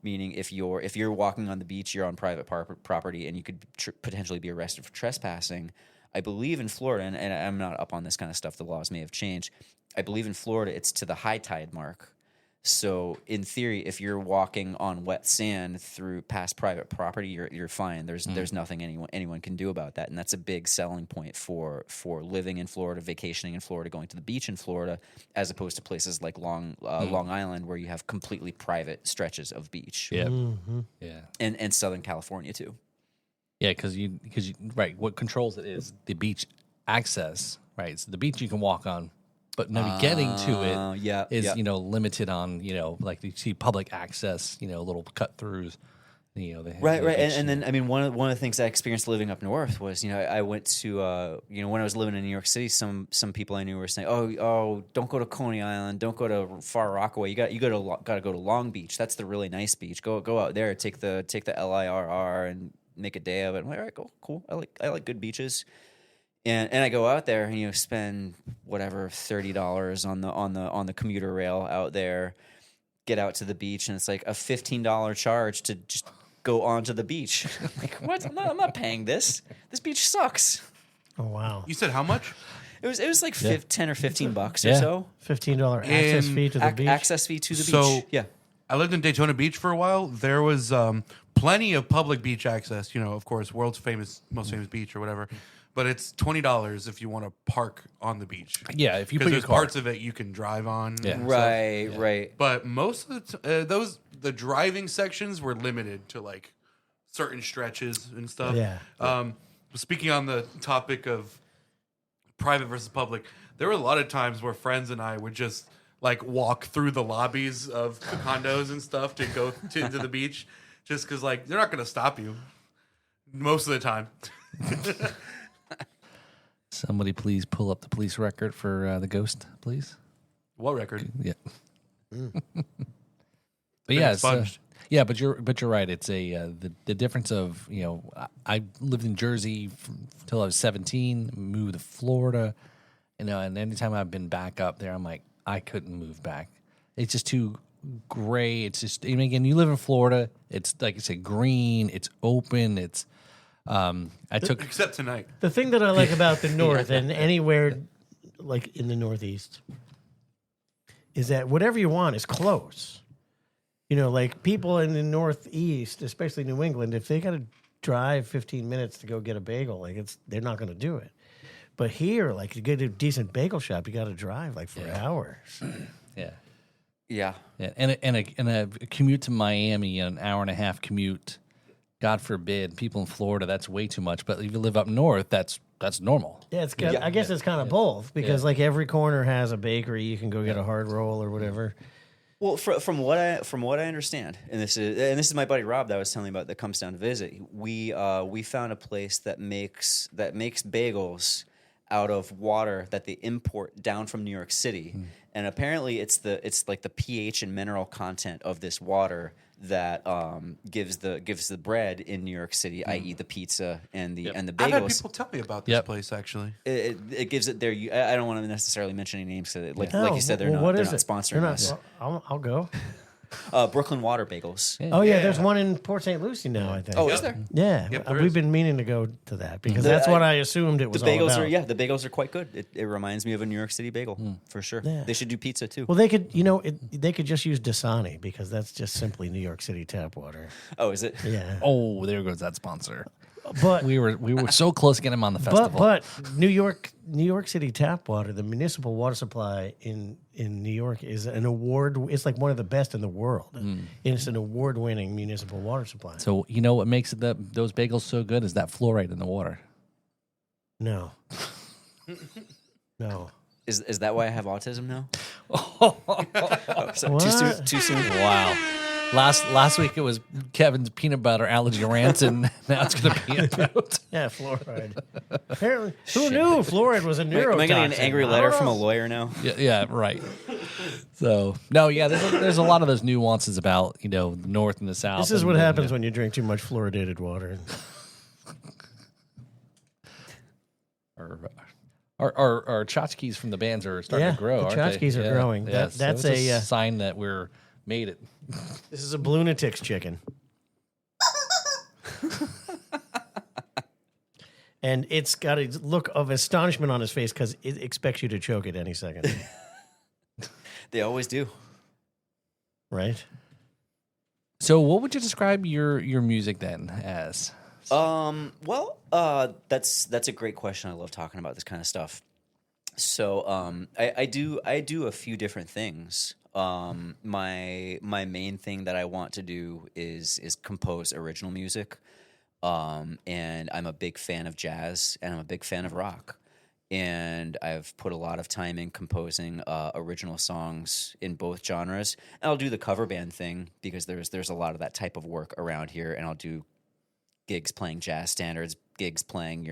[SPEAKER 1] Meaning, if you're walking on the beach, you're on private property, and you could potentially be arrested for trespassing. I believe in Florida, and I'm not up on this kind of stuff. The laws may have changed. I believe in Florida, it's to the high tide mark. So in theory, if you're walking on wet sand through past private property, you're fine. There's nothing anyone can do about that, and that's a big selling point for living in Florida, vacationing in Florida, going to the beach in Florida, as opposed to places like Long Island, where you have completely private stretches of beach.
[SPEAKER 2] Yeah,
[SPEAKER 1] yeah, and Southern California too.
[SPEAKER 2] Yeah, because you right. What controls it is the beach access. Right, so the beach you can walk on. But maybe getting to it is limited on, like you see public access, little cut throughs.
[SPEAKER 1] Right. And then, I mean, one of the things I experienced living up north was, I went to, when I was living in New York City, some people I knew were saying, oh, don't go to Coney Island, don't go to Far Rockaway. You got to go to Long Beach. That's the really nice beach. Go out there, take the LIRR and make a day of it. I'm like, all right, cool. I like good beaches. And I go out there and spend whatever $30 on the commuter rail out there, get out to the beach, and it's like a $15 charge to just go onto the beach. I'm like, what? I'm not paying this. This beach sucks.
[SPEAKER 3] Oh wow!
[SPEAKER 4] You said how much?
[SPEAKER 1] It was like $10 or $15 or so.
[SPEAKER 3] $15 access fee to the beach.
[SPEAKER 1] Access fee to the
[SPEAKER 4] So,
[SPEAKER 1] beach. Yeah.
[SPEAKER 4] I lived in Daytona Beach for a while. There was plenty of public beach access. Of course, world's most famous beach or whatever. But it's $20 if you want to park on the beach.
[SPEAKER 2] Yeah, if you put your
[SPEAKER 4] there's
[SPEAKER 2] car.
[SPEAKER 4] parts of it you can drive on.
[SPEAKER 2] Yeah.
[SPEAKER 1] Right.
[SPEAKER 4] But most of the driving sections were limited to like certain stretches and stuff.
[SPEAKER 3] Yeah.
[SPEAKER 4] Speaking on the topic of private versus public, there were a lot of times where friends and I would just like walk through the lobbies of the condos and stuff to go to the beach, just because like they're not going to stop you most of the time.
[SPEAKER 2] Somebody please pull up the police record for the ghost, please.
[SPEAKER 4] What record?
[SPEAKER 2] Yeah. But yeah, but you're right. It's the difference of I lived in Jersey till I was 17, moved to Florida, and anytime I've been back up there, I'm like I couldn't move back. It's just too gray. It's just again, you live in Florida. It's like I said, green. It's open. It's
[SPEAKER 4] except tonight.
[SPEAKER 3] The thing that I like about the North and anywhere like in the Northeast is that whatever you want is close. Like people in the Northeast, especially New England, if they got to drive 15 minutes to go get a bagel, they're not going to do it. But here, like to get a decent bagel shop, you got to drive like for hours.
[SPEAKER 2] Yeah. And a commute to Miami, an hour and a half commute. God forbid, people in Florida, that's way too much. But if you live up north, that's normal.
[SPEAKER 3] Yeah, I guess it's kind of both because like every corner has a bakery. You can go get a hard roll or whatever.
[SPEAKER 1] Well, from what I understand, and this is my buddy Rob that I was telling you about that comes down to visit. We found a place that makes bagels out of water that they import down from New York City, and apparently it's like the pH and mineral content of this water that gives the bread in New York City, i.e. the pizza and the bagels.
[SPEAKER 4] I've had people tell me about this place actually.
[SPEAKER 1] It gives it there. I don't want to necessarily mention any names because, like you said, they're not sponsoring us.
[SPEAKER 3] I'll go.
[SPEAKER 1] Brooklyn Water Bagels.
[SPEAKER 3] Oh yeah, there's one in Port St. Lucie now. I think.
[SPEAKER 1] Oh, is there?
[SPEAKER 3] Yeah, we've been meaning to go to that because that's what I assumed it was.
[SPEAKER 1] The bagels
[SPEAKER 3] all about.
[SPEAKER 1] the bagels are quite good. It reminds me of a New York City bagel for sure.
[SPEAKER 3] Yeah.
[SPEAKER 1] They should do pizza too.
[SPEAKER 3] Well, they could, they could just use Dasani because that's just simply New York City tap water.
[SPEAKER 1] Oh, is it?
[SPEAKER 3] Yeah.
[SPEAKER 2] Oh, there goes that sponsor.
[SPEAKER 3] But
[SPEAKER 2] we were so close to getting him on the festival.
[SPEAKER 3] But New York City tap water, the municipal water supply in New York is an award. It's like one of the best in the world. And it's an award-winning municipal water supply.
[SPEAKER 2] So what makes those bagels so good is that fluoride in the water.
[SPEAKER 3] No. No.
[SPEAKER 1] Is that why I have autism now?
[SPEAKER 3] What?
[SPEAKER 1] Too soon.
[SPEAKER 2] Wow. Last week it was Kevin's peanut butter allergy rant, and now it's going to be about
[SPEAKER 3] Yeah, fluoride. Apparently, who knew fluoride was a neurotoxin?
[SPEAKER 1] Am I getting an angry letter from a lawyer now?
[SPEAKER 2] yeah, right. So there's a lot of those nuances about the north and the south.
[SPEAKER 3] This is what happens when you drink too much fluoridated water.
[SPEAKER 2] All Our tchotchkes from the bands are starting to grow.
[SPEAKER 3] the
[SPEAKER 2] aren't they?
[SPEAKER 3] tchotchkes are growing.
[SPEAKER 2] Yeah,
[SPEAKER 3] That's
[SPEAKER 2] so it's
[SPEAKER 3] a
[SPEAKER 2] sign that we're made it.
[SPEAKER 3] this is a lunatic's chicken. And it's got a look of astonishment on his face because it expects you to choke it any second.
[SPEAKER 1] They always do.
[SPEAKER 3] Right?
[SPEAKER 2] So, what would you describe your music then as?
[SPEAKER 1] Well, that's a great question. I love talking about this kind of stuff. So, I do a few different things. My main thing that I want to do is compose original music. And I'm a big fan of jazz, and I'm a big fan of rock. And I've put a lot of time in composing original songs in both genres. And I'll do the cover band thing because there's a lot of that type of work around here. And I'll do gigs playing jazz standards, gigs playing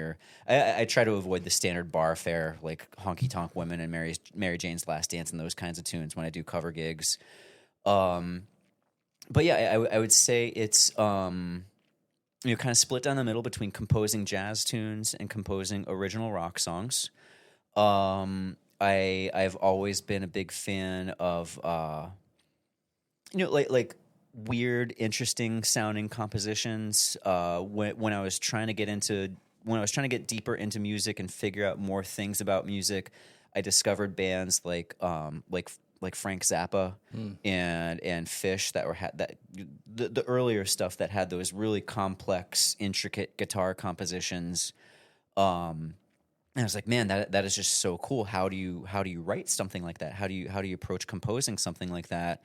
[SPEAKER 1] I try to avoid the standard bar fare like Honky Tonk Women and Mary Jane's Last Dance and those kinds of tunes when I do cover gigs. But yeah, I would say it's kind of split down the middle between composing jazz tunes and composing original rock songs. I've always been a big fan of like weird, interesting sounding compositions. When I was trying to get deeper into music and figure out more things about music, I discovered bands like Frank Zappa and Fish that the earlier stuff that had those really complex, intricate guitar compositions. And I was like, man, that is just so cool. How do you write something like that? How do you approach composing something like that?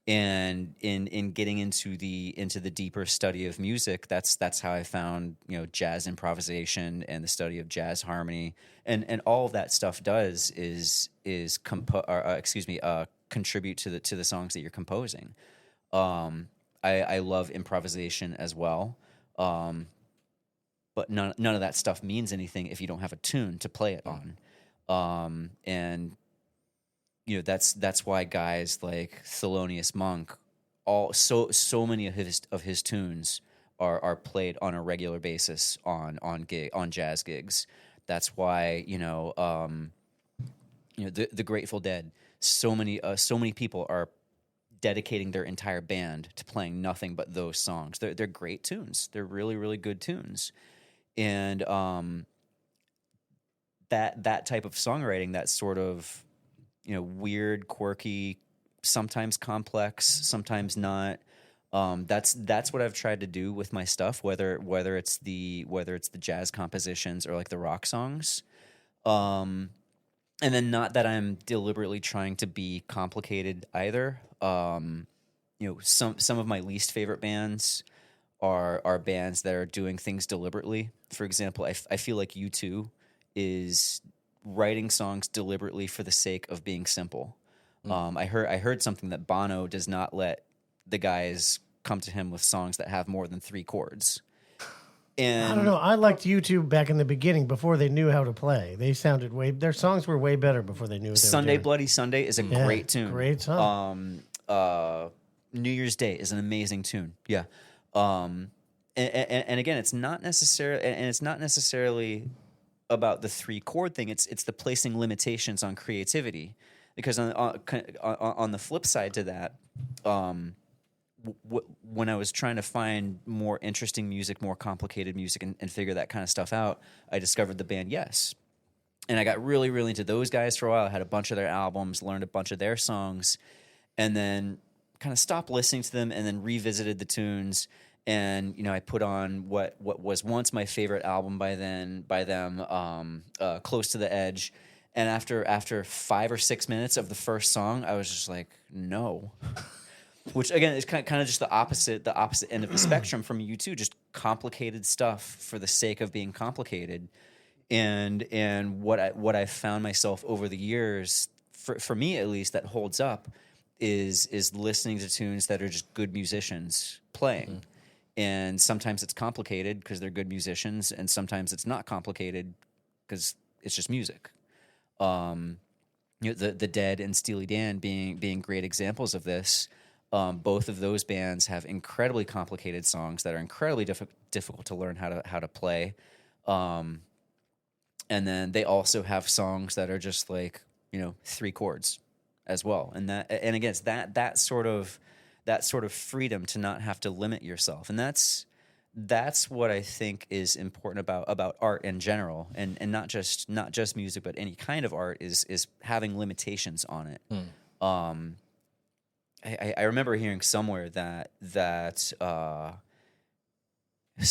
[SPEAKER 1] And in getting into the deeper study of music, that's how I found jazz improvisation and the study of jazz harmony, and all of that stuff does is contribute to the songs that you're composing. I love improvisation as well, but none of that stuff means anything if you don't have a tune to play it on, and that's why guys like Thelonious Monk, so many of his tunes are played on a regular basis on jazz gigs. That's why the Grateful Dead, so many people are dedicating their entire band to playing nothing but those songs. They're great tunes. They're really, really good tunes, and that type of songwriting, that sort of weird, quirky, sometimes complex, sometimes not. That's what I've tried to do with my stuff, whether it's the jazz compositions or like the rock songs. And then not that I'm deliberately trying to be complicated either. Some of my least favorite bands are bands that are doing things deliberately. For example, I feel like U2 is writing songs deliberately for the sake of being simple. I heard something that Bono does not let the guys come to him with songs that have more than 3 chords. And
[SPEAKER 3] I don't know. I liked U2 back in the beginning before they knew how to play. They sounded their songs were way better before they knew what they
[SPEAKER 1] Sunday
[SPEAKER 3] were doing.
[SPEAKER 1] Bloody Sunday is a great tune.
[SPEAKER 3] Great song.
[SPEAKER 1] New Year's Day is an amazing tune. Yeah. And again, it's not necessarily about the 3 chord thing. It's the placing limitations on creativity, because on the flip side to that, when I was trying to find more interesting music, more complicated music, and figure that kind of stuff out, I discovered the band Yes, and I got really, really into those guys for a while. I had a bunch of their albums, learned a bunch of their songs, and then kind of stopped listening to them, and then revisited the tunes. And I put on what was once my favorite album by them, Close to the Edge. And after 5 or 6 minutes of the first song, I was just like, no. Which again is kind of just the opposite end of the spectrum from U2, just complicated stuff for the sake of being complicated. And what I found myself over the years, for me at least, that holds up is listening to tunes that are just good musicians playing. Mm-hmm. And sometimes it's complicated because they're good musicians, and sometimes it's not complicated because it's just music. The Dead and Steely Dan being great examples of this. Both of those bands have incredibly complicated songs that are incredibly difficult to learn how to play. And And then they also have songs that are just like, 3 chords as well. And again, it's that sort of freedom to not have to limit yourself. And that's what I think is important about art in general, and not just music, but any kind of art is having limitations on it. I remember hearing somewhere that it was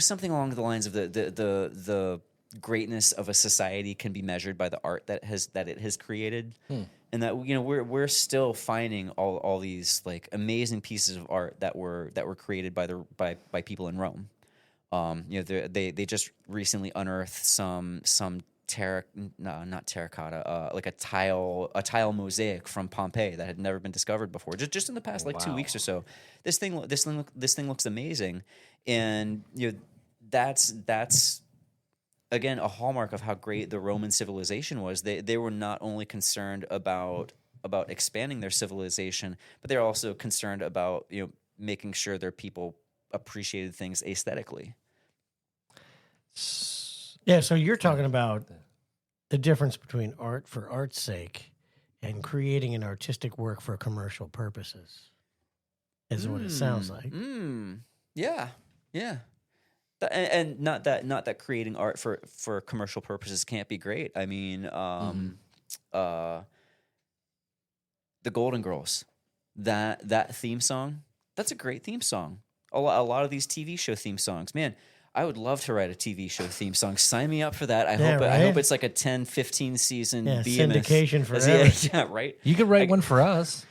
[SPEAKER 1] something along the lines of the greatness of a society can be measured by the art that it has created, and that we're still finding all these like amazing pieces of art that were created by people in Rome. They just recently unearthed some not terracotta, like a tile mosaic from Pompeii that had never been discovered before. Just in the past 2 weeks or so. This thing looks amazing, and that's again a hallmark of how great the Roman civilization was. They were not only concerned about expanding their civilization, but they're also concerned about making sure their people appreciated things aesthetically.
[SPEAKER 3] Yeah, so you're talking about the difference between art for art's sake and creating an artistic work for commercial purposes, is what it sounds like.
[SPEAKER 1] Yeah. And not that creating art for commercial purposes can't be great. I mean, the Golden Girls, that theme song, that's a great theme song. A lot of these TV show theme songs, man. I would love to write a TV show theme song. Sign me up for that. I hope it's like a 10, 15 season BMF.
[SPEAKER 3] Syndication forever.
[SPEAKER 1] Yeah, right.
[SPEAKER 2] You could write one for us.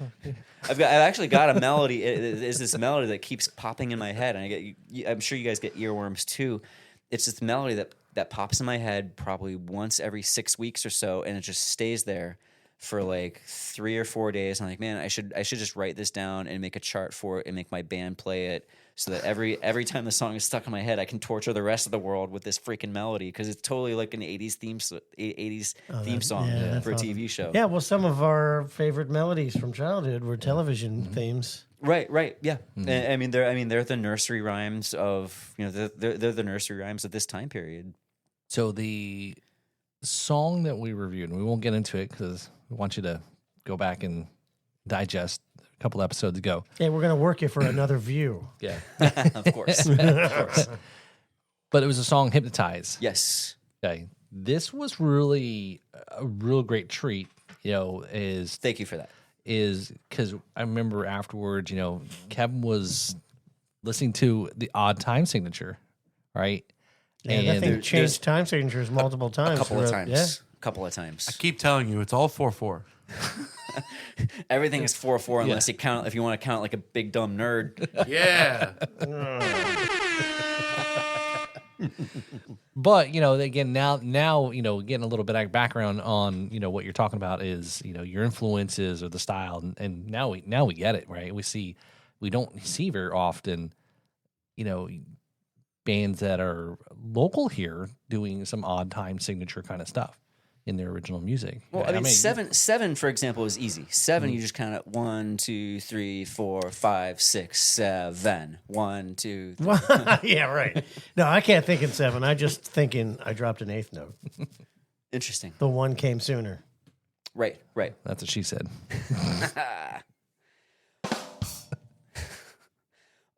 [SPEAKER 1] I've actually got a melody. It's this melody that keeps popping in my head, and I'm sure you guys get earworms too. It's this melody that pops in my head probably once every 6 weeks or so, and it just stays there for like 3 or 4 days. I'm like, man, I should just write this down and make a chart for it and make my band play it, so that every time the song is stuck in my head, I can torture the rest of the world with this freaking melody, because it's totally like an 80s theme song for a TV show.
[SPEAKER 3] Yeah, well, some of our favorite melodies from childhood were television themes.
[SPEAKER 1] Right, yeah. I mean, they're the nursery rhymes of they're the nursery rhymes of this time period.
[SPEAKER 2] So the song that we reviewed, and we won't get into it because we want you to go back and digest a couple episodes ago.
[SPEAKER 3] Yeah, we're going to work you for another view.
[SPEAKER 2] Yeah.
[SPEAKER 1] Of course.
[SPEAKER 2] But it was a song, Hypnotize.
[SPEAKER 1] Yes.
[SPEAKER 2] Okay. This was really a real great treat,
[SPEAKER 1] Thank you for that.
[SPEAKER 2] Is because I remember afterwards, Kevin was listening to the odd time signature, right?
[SPEAKER 3] Yeah, that thing changed time signatures multiple times.
[SPEAKER 1] A couple of times.
[SPEAKER 3] Yeah.
[SPEAKER 1] Couple of times.
[SPEAKER 4] I keep telling you, it's all 4/4.
[SPEAKER 1] Everything is 4/4 unless you count. If you want to count like a big dumb nerd.
[SPEAKER 4] Yeah.
[SPEAKER 2] But again, now getting a little bit of background on what you're talking about is your influences or the style, and now we get it, right? We don't see very often bands that are local here doing some odd time signature kind of stuff in their original music.
[SPEAKER 1] Well, I mean, seven, for example, is easy. Seven, you just kind of 1, 2, 3, 4, 5, 6, 7. 1, 2, 3.
[SPEAKER 3] Yeah, right. No, I can't think in 7. I just thinking I dropped an 8th note.
[SPEAKER 1] Interesting.
[SPEAKER 3] The 1 came sooner.
[SPEAKER 1] Right.
[SPEAKER 2] That's what she said.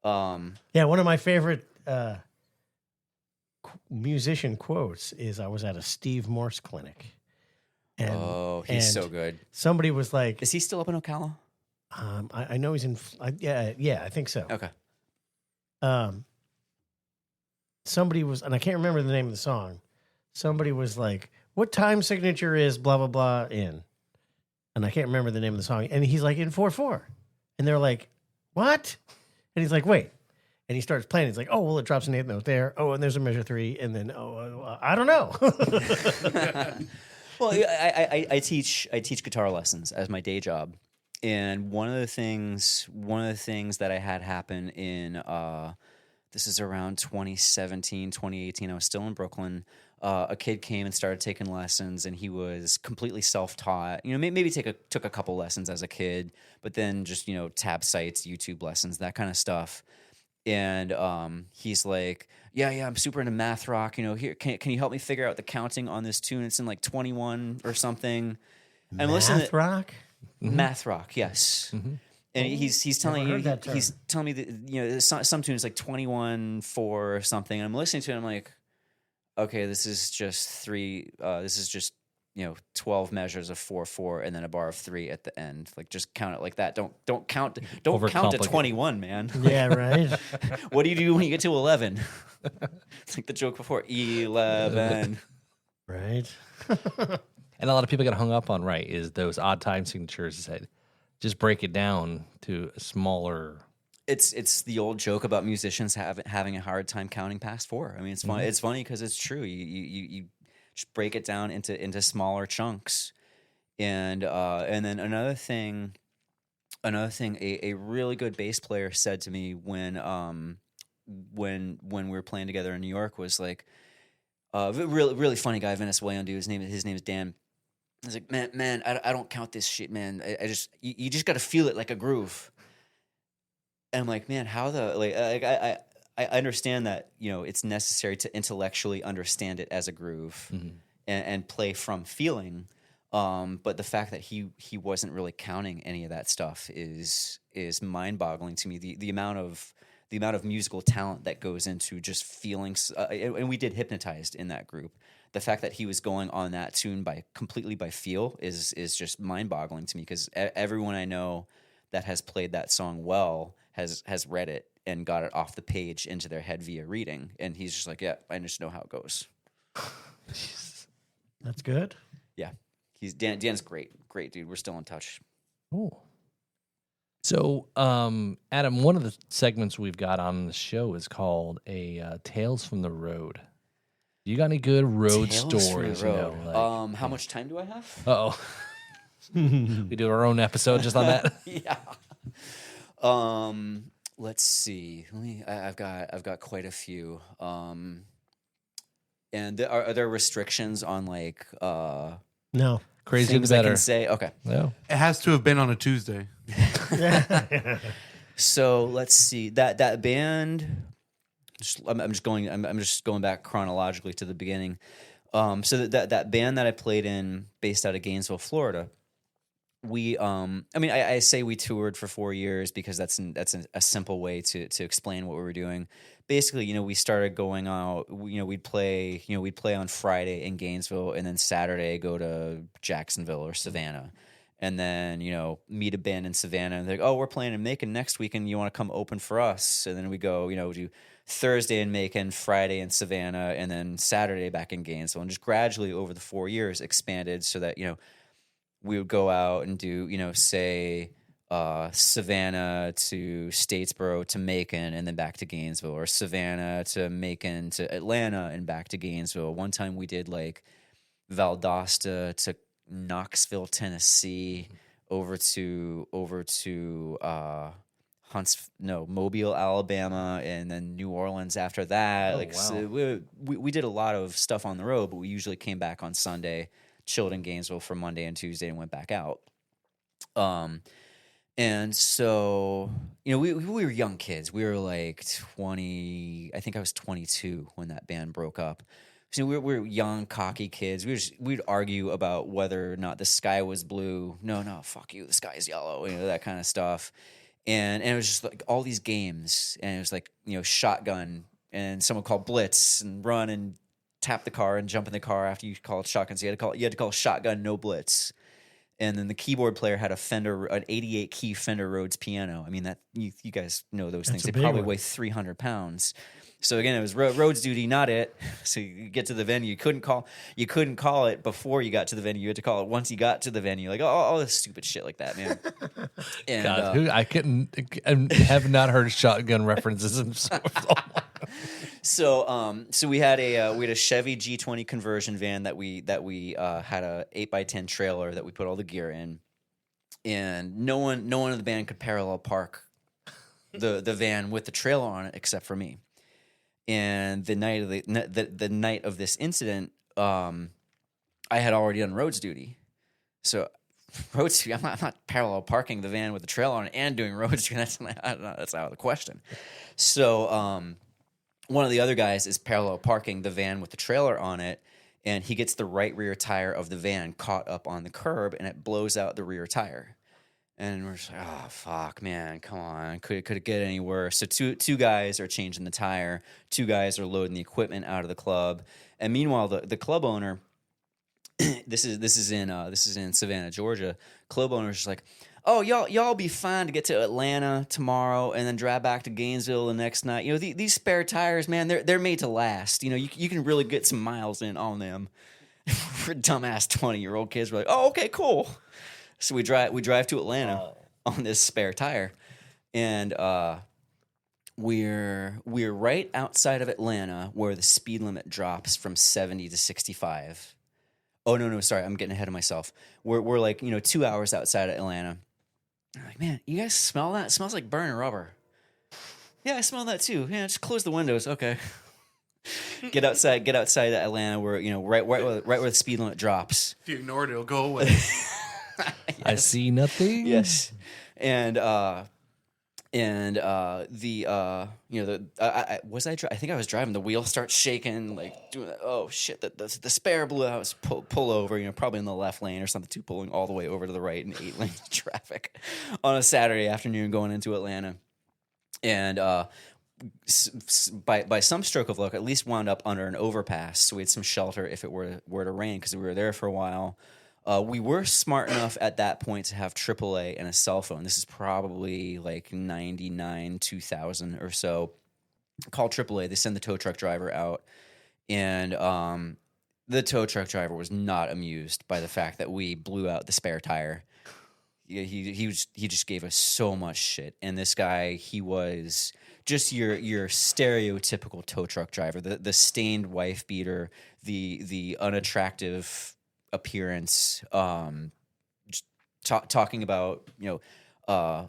[SPEAKER 3] Yeah, one of my favorite musician quotes is I was at a Steve Morse clinic. And,
[SPEAKER 1] he's so good.
[SPEAKER 3] Somebody was like,
[SPEAKER 1] is he still up in Ocala?
[SPEAKER 3] I know he's in, yeah, I think so.
[SPEAKER 1] Okay.
[SPEAKER 3] Somebody was, and I can't remember the name of the song. Somebody was like, what time signature is blah, blah, blah in? And I can't remember the name of the song. And he's like, in 4/4. And they're like, what? And he's like, wait. And he starts playing. He's like, oh, well, it drops an 8th note there. Oh, and there's a measure 3. And then, I don't know.
[SPEAKER 1] Well, I teach guitar lessons as my day job. And one of the things that I had happen in, this is around 2017, 2018. I was still in Brooklyn. A kid came and started taking lessons, and he was completely self-taught. Maybe took a couple lessons as a kid, but then just tab sites, YouTube lessons, that kind of stuff. And he's like, yeah, I'm super into math rock. You know, here, can you help me figure out the counting on this tune? It's in like 21 or something. I'm listening
[SPEAKER 3] Math
[SPEAKER 1] to
[SPEAKER 3] rock?
[SPEAKER 1] math rock, yes. And he's telling
[SPEAKER 3] Never
[SPEAKER 1] you,
[SPEAKER 3] heard that
[SPEAKER 1] he's
[SPEAKER 3] term.
[SPEAKER 1] telling me that, you know, some tunes like 21-4 or something. And I'm listening to it. And I'm like, okay, this is just three. This is just, you know, 12 measures of 4/4 and then a bar of 3 at the end. Like, just count it like that. Don't count to
[SPEAKER 2] Overcomplicate.
[SPEAKER 1] 21, man.
[SPEAKER 3] Yeah, right.
[SPEAKER 1] What do you do when you get to 11? It's like the joke before, 11.
[SPEAKER 3] Right.
[SPEAKER 2] And a lot of people get hung up on, right, is those odd time signatures that just break it down to a smaller.
[SPEAKER 1] It's the old joke about musicians having a hard time counting past 4. I mean, it's funny. It's funny because it's true. You just break it down into smaller chunks, and then another thing, a really good bass player said to me when we were playing together in New York was like, really funny guy, Venezuelan dude. His name is Dan. I was like, man, I don't count this shit, man. I just you just got to feel it like a groove. And I'm like, man, how the like I understand that, you know, it's necessary to intellectually understand it as a groove and play from feeling. But the fact that he wasn't really counting any of that stuff is mind-boggling to me. The amount of musical talent that goes into just feelings, and we did Hypnotized in that group. The fact that he was going on that tune completely by feel is just mind-boggling to me, because everyone I know that has played that song well has read it and got it off the page into their head via reading, and he's just like, yeah, I just know how it goes.
[SPEAKER 3] That's good.
[SPEAKER 1] Yeah, Dan's great dude. We're still in touch.
[SPEAKER 2] Oh. So, Adam, one of the segments we've got on the show is called a Tales from the Road. You got any good road
[SPEAKER 1] Tales from the
[SPEAKER 2] stories?
[SPEAKER 1] road.
[SPEAKER 2] You know,
[SPEAKER 1] How much time do I have?
[SPEAKER 2] uh-oh. We do our own episode just on that.
[SPEAKER 1] Yeah. Let's see. I've got quite a few. And are there restrictions on like
[SPEAKER 3] No.
[SPEAKER 2] Crazy
[SPEAKER 1] things
[SPEAKER 2] the
[SPEAKER 1] I
[SPEAKER 2] better.
[SPEAKER 1] can say? Okay.
[SPEAKER 2] No.
[SPEAKER 4] It has to have been on a Tuesday.
[SPEAKER 1] So let's see that band. I'm just going back chronologically to the beginning. So that band that I played in, based out of Gainesville, Florida. We, I say we toured for 4 years because that's a simple way to explain what we were doing. Basically, you know, we started going out. We'd play on Friday in Gainesville, and then Saturday go to Jacksonville or Savannah, and then, you know, meet a band in Savannah, and they're like, oh, we're playing in Macon next weekend. You want to come open for us? And then we go, you know, do Thursday in Macon, Friday in Savannah, and then Saturday back in Gainesville, and just gradually over the 4 years expanded so that, you know, we would go out and do, you know, say Savannah to Statesboro to Macon and then back to Gainesville, or Savannah to Macon to Atlanta and back to Gainesville. One time we did like Valdosta to Knoxville, Tennessee, over to Mobile, Alabama, and then New Orleans after that.
[SPEAKER 2] wow.
[SPEAKER 1] So we did a lot of stuff on the road, but we usually came back on Sunday, chilled in Gainesville for Monday and Tuesday, and went back out. And so, you know, we were young kids. We were like 20. I think I was 22 when that band broke up. So we were young, cocky kids. We'd argue about whether or not the sky was blue. No, fuck you, the sky is yellow. You know, that kind of stuff. And it was just like all these games, and it was like, you know, shotgun, and someone called blitz and run and tap the car and jump in the car after you called shotgun. So you had to call shotgun, no blitz. And then the keyboard player had an 88 key Fender Rhodes piano. I mean, that you guys know those things. They probably weigh 300 pounds. So again, it was Rhodes duty, not it. So you get to the venue, you couldn't call it before you got to the venue. You had to call it once you got to the venue. Like, all this stupid shit like that, man. And,
[SPEAKER 2] God, I have not heard shotgun references in so long.
[SPEAKER 1] So we had a Chevy G20 conversion van that we had a 8x10 trailer that we put all the gear in, and no one in the band could parallel park the van with the trailer on it except for me. And the night of this incident, I had already done Rhodes duty, so road. I'm not parallel parking the van with the trailer on it and doing road. That's that's out of the question. So one of the other guys is parallel parking the van with the trailer on it, and he gets the right rear tire of the van caught up on the curb, and it blows out the rear tire. And we're just like, oh, fuck, man, come on. Could it get any worse? So two guys are changing the tire. 2 guys are loading the equipment out of the club. And meanwhile, the club owner, this is in Savannah, Georgia. Club owner's just like, oh, y'all be fine to get to Atlanta tomorrow and then drive back to Gainesville the next night. You know, these spare tires, man, they're made to last. You know, you can really get some miles in on them. For dumbass 20-year-old kids, we're like, oh, okay, cool. So we drive to Atlanta on this spare tire, and we're right outside of Atlanta where the speed limit drops from 70 to 65. Oh no, sorry, I'm getting ahead of myself. We're like 2 hours outside of Atlanta. I'm like, man, you guys smell that? It smells like burning rubber. Yeah, I smell that too. Yeah, just close the windows. Okay. Get outside Atlanta where right where the speed limit drops.
[SPEAKER 4] If you ignore it, it'll go away.
[SPEAKER 1] Yes.
[SPEAKER 2] I see nothing.
[SPEAKER 1] Yes, and I think I was driving. The wheel starts shaking, like doing that. Oh shit! The spare blew out. Pull over. Probably in the left lane or something. Pulling all the way over to the right in 8 lanes of traffic on a Saturday afternoon going into Atlanta, and by some stroke of luck, at least wound up under an overpass. So we had some shelter if it were to rain because we were there for a while. We were smart enough at that point to have AAA and a cell phone. This is probably like 99, 2000 or so. Call AAA. They send the tow truck driver out. And the tow truck driver was not amused by the fact that we blew out the spare tire. He just gave us so much shit. And this guy, he was just your stereotypical tow truck driver. The stained wife beater, the unattractive appearance, talking about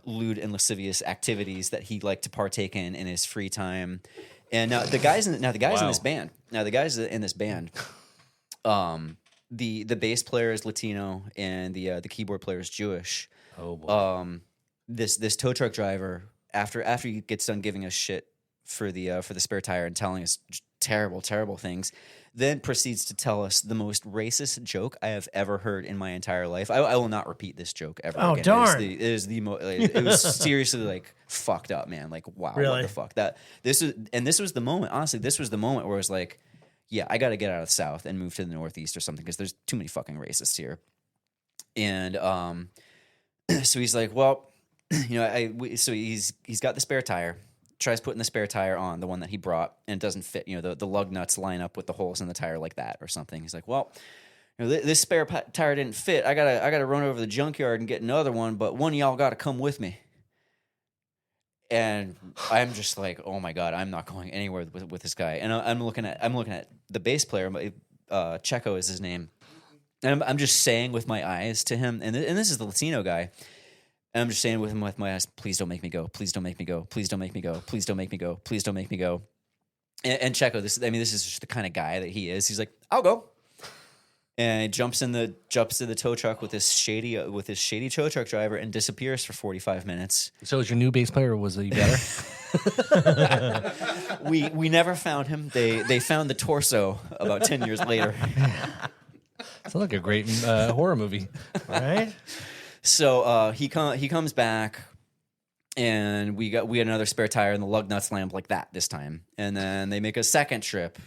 [SPEAKER 1] lewd and lascivious activities that he liked to partake in his free time. And the guys in this band. The bass player is Latino and the keyboard player is Jewish.
[SPEAKER 2] Oh boy.
[SPEAKER 1] This tow truck driver, after he gets done giving us shit for the spare tire and telling us terrible things, then proceeds to tell us the most racist joke I have ever heard in my entire life. I will not repeat this joke ever again.
[SPEAKER 3] Darn.
[SPEAKER 1] It was seriously like fucked up, man. Like, wow,
[SPEAKER 3] really?
[SPEAKER 1] What the fuck? This was the moment, honestly, this was the moment where I was like, yeah, I got to get out of the South and move to the Northeast or something because there's too many fucking racists here. And so he's like, well, so he's got the spare tire. Tries putting the spare tire on, the one that he brought, and it doesn't fit. The lug nuts line up with the holes in the tire like that or something. He's like, well, this spare tire didn't fit. I gotta run over to the junkyard and get another one, but one of y'all got to come with me. And I'm just like, oh my god, I'm not going anywhere with this guy. And I'm looking at the bass player, Checo is his name, and I'm just saying with my eyes to him, and this is the Latino guy. And I'm just saying with him with my eyes, please don't make me go. Please don't make me go. Please don't make me go. Please don't make me go. Please don't make me go. And Checo, this is just the kind of guy that he is. He's like, I'll go. And he jumps in the tow truck with his shady tow truck driver and disappears for 45 minutes.
[SPEAKER 2] So is your new bass player, or was he better?
[SPEAKER 1] We never found him. They found the torso about 10 years later.
[SPEAKER 2] Sounds like a great horror movie.
[SPEAKER 3] Right?
[SPEAKER 1] So he comes back, and we had another spare tire, and the lug nuts lamp like that this time. And then they make a second trip,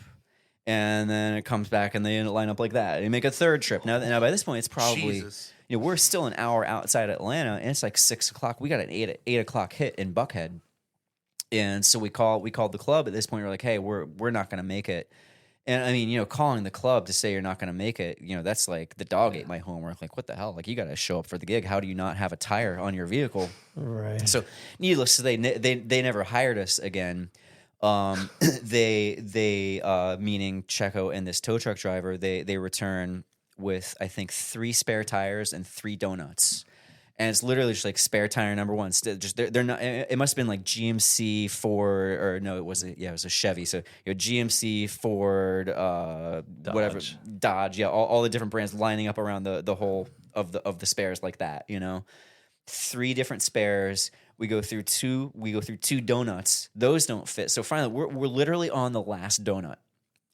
[SPEAKER 1] and then it comes back, and they line up like that. They make a third trip. Now by this point, it's probably we're still an hour outside Atlanta, and it's like 6 o'clock. We got an 8 o'clock hit in Buckhead, and so we called the club at this point. We're like, hey, we're not going to make it. And I mean, calling the club to say you're not going to make it, that's like the dog ate my homework. Like, what the hell? Like, you got to show up for the gig. How do you not have a tire on your vehicle? Right. So, needless to say, they never hired us again. They meaning Checo and this tow truck driver, they return with, I think, 3 spare tires and 3 donuts. and it's literally just like spare tire number one. Just they're not. It must have been like GMC, Ford, or no, it was a Chevy. So GMC, Ford, whatever, Dodge, all the different brands lining up around the whole of the spares like that. 3 different spares. We go through two donuts. Those don't fit. So finally, we're literally on the last donut.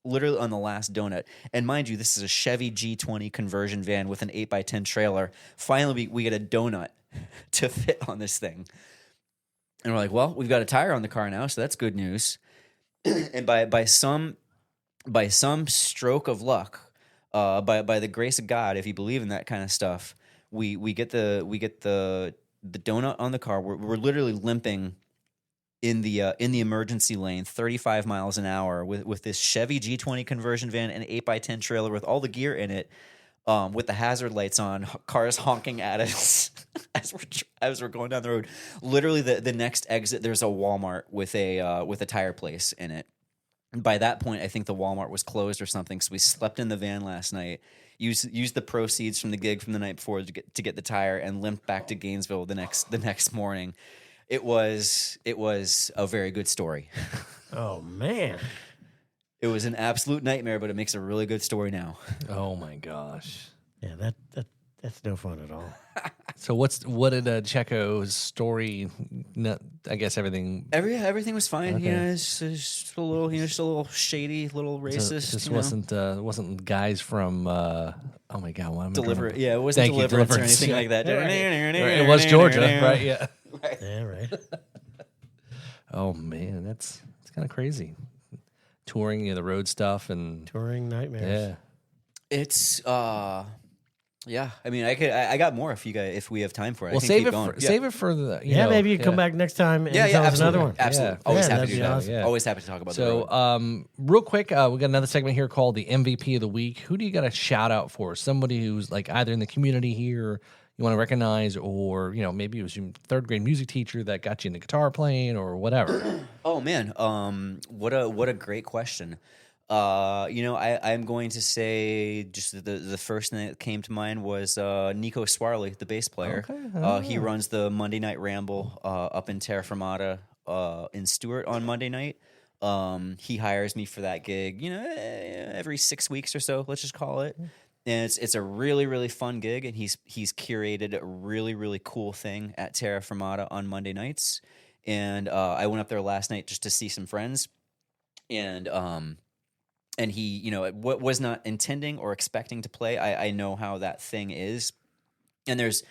[SPEAKER 1] Literally on the last donut. And mind you, this is a Chevy G20 conversion van with an 8x10 trailer. Finally, we get a donut to fit on this thing. And we're like, well, we've got a tire on the car now, so that's good news. And by some stroke of luck, by the grace of God, if you believe in that kind of stuff, we get the donut on the car. We're literally limping in the emergency lane, 35 miles an hour with this Chevy G20 conversion van and 8x10 trailer with all the gear in it, with the hazard lights on, cars honking at us as we're going down the road. Literally, the next exit, there's a Walmart with a tire place in it. And by that point, I think the Walmart was closed or something. So we slept in the van last night. Used the proceeds from the gig from the night before to get the tire, and limped back to Gainesville the next morning. It was a very good story.
[SPEAKER 3] Oh man,
[SPEAKER 1] it was an absolute nightmare, but it makes a really good story now.
[SPEAKER 2] Oh my gosh.
[SPEAKER 3] Yeah, that's no fun at all.
[SPEAKER 2] So what did Checo's story? I guess everything.
[SPEAKER 1] Everything was fine.
[SPEAKER 2] Okay.
[SPEAKER 1] It's just a little, just a little shady, little racist.
[SPEAKER 2] This wasn't guys from. Oh my God, what am I
[SPEAKER 1] Deliverance. Yeah, it wasn't
[SPEAKER 2] Thank you,
[SPEAKER 1] Deliverance or
[SPEAKER 2] Deliverance.
[SPEAKER 1] anything like that.
[SPEAKER 2] It was Georgia, right? Yeah.
[SPEAKER 3] Yeah, right.
[SPEAKER 2] Oh man, it's kind of crazy. Touring, the road stuff, and
[SPEAKER 3] Touring nightmares.
[SPEAKER 2] yeah.
[SPEAKER 1] It's yeah. I mean, I got more if we have time for it.
[SPEAKER 2] Well,
[SPEAKER 1] I can keep going.
[SPEAKER 2] save it for the.
[SPEAKER 3] Maybe you come back next time and tell us another one.
[SPEAKER 1] Absolutely.
[SPEAKER 2] Yeah.
[SPEAKER 1] Always
[SPEAKER 3] Yeah,
[SPEAKER 1] happy to
[SPEAKER 3] that'd
[SPEAKER 1] do
[SPEAKER 3] be
[SPEAKER 1] that.
[SPEAKER 3] awesome.
[SPEAKER 2] Yeah.
[SPEAKER 1] Always happy to talk about the road.
[SPEAKER 2] So, real quick, we got another segment here called the MVP of the week. Who do you got a shout out for? Somebody who's like either in the community here you want to recognize, or maybe it was your 3rd grade music teacher that got you into guitar playing, or whatever.
[SPEAKER 1] Oh man, what a great question. I'm going to say just the first thing that came to mind was Nico Swarley, the bass player.
[SPEAKER 2] Okay.
[SPEAKER 1] He runs the Monday Night Ramble up in Terra Firmata in Stewart on Monday night. He hires me for that gig, every 6 weeks or so, let's just call it. And it's a really, really fun gig, and he's curated a really, really cool thing at Terra Firmata on Monday nights. And I went up there last night just to see some friends, and he, was not intending or expecting to play. I know how that thing is, and there's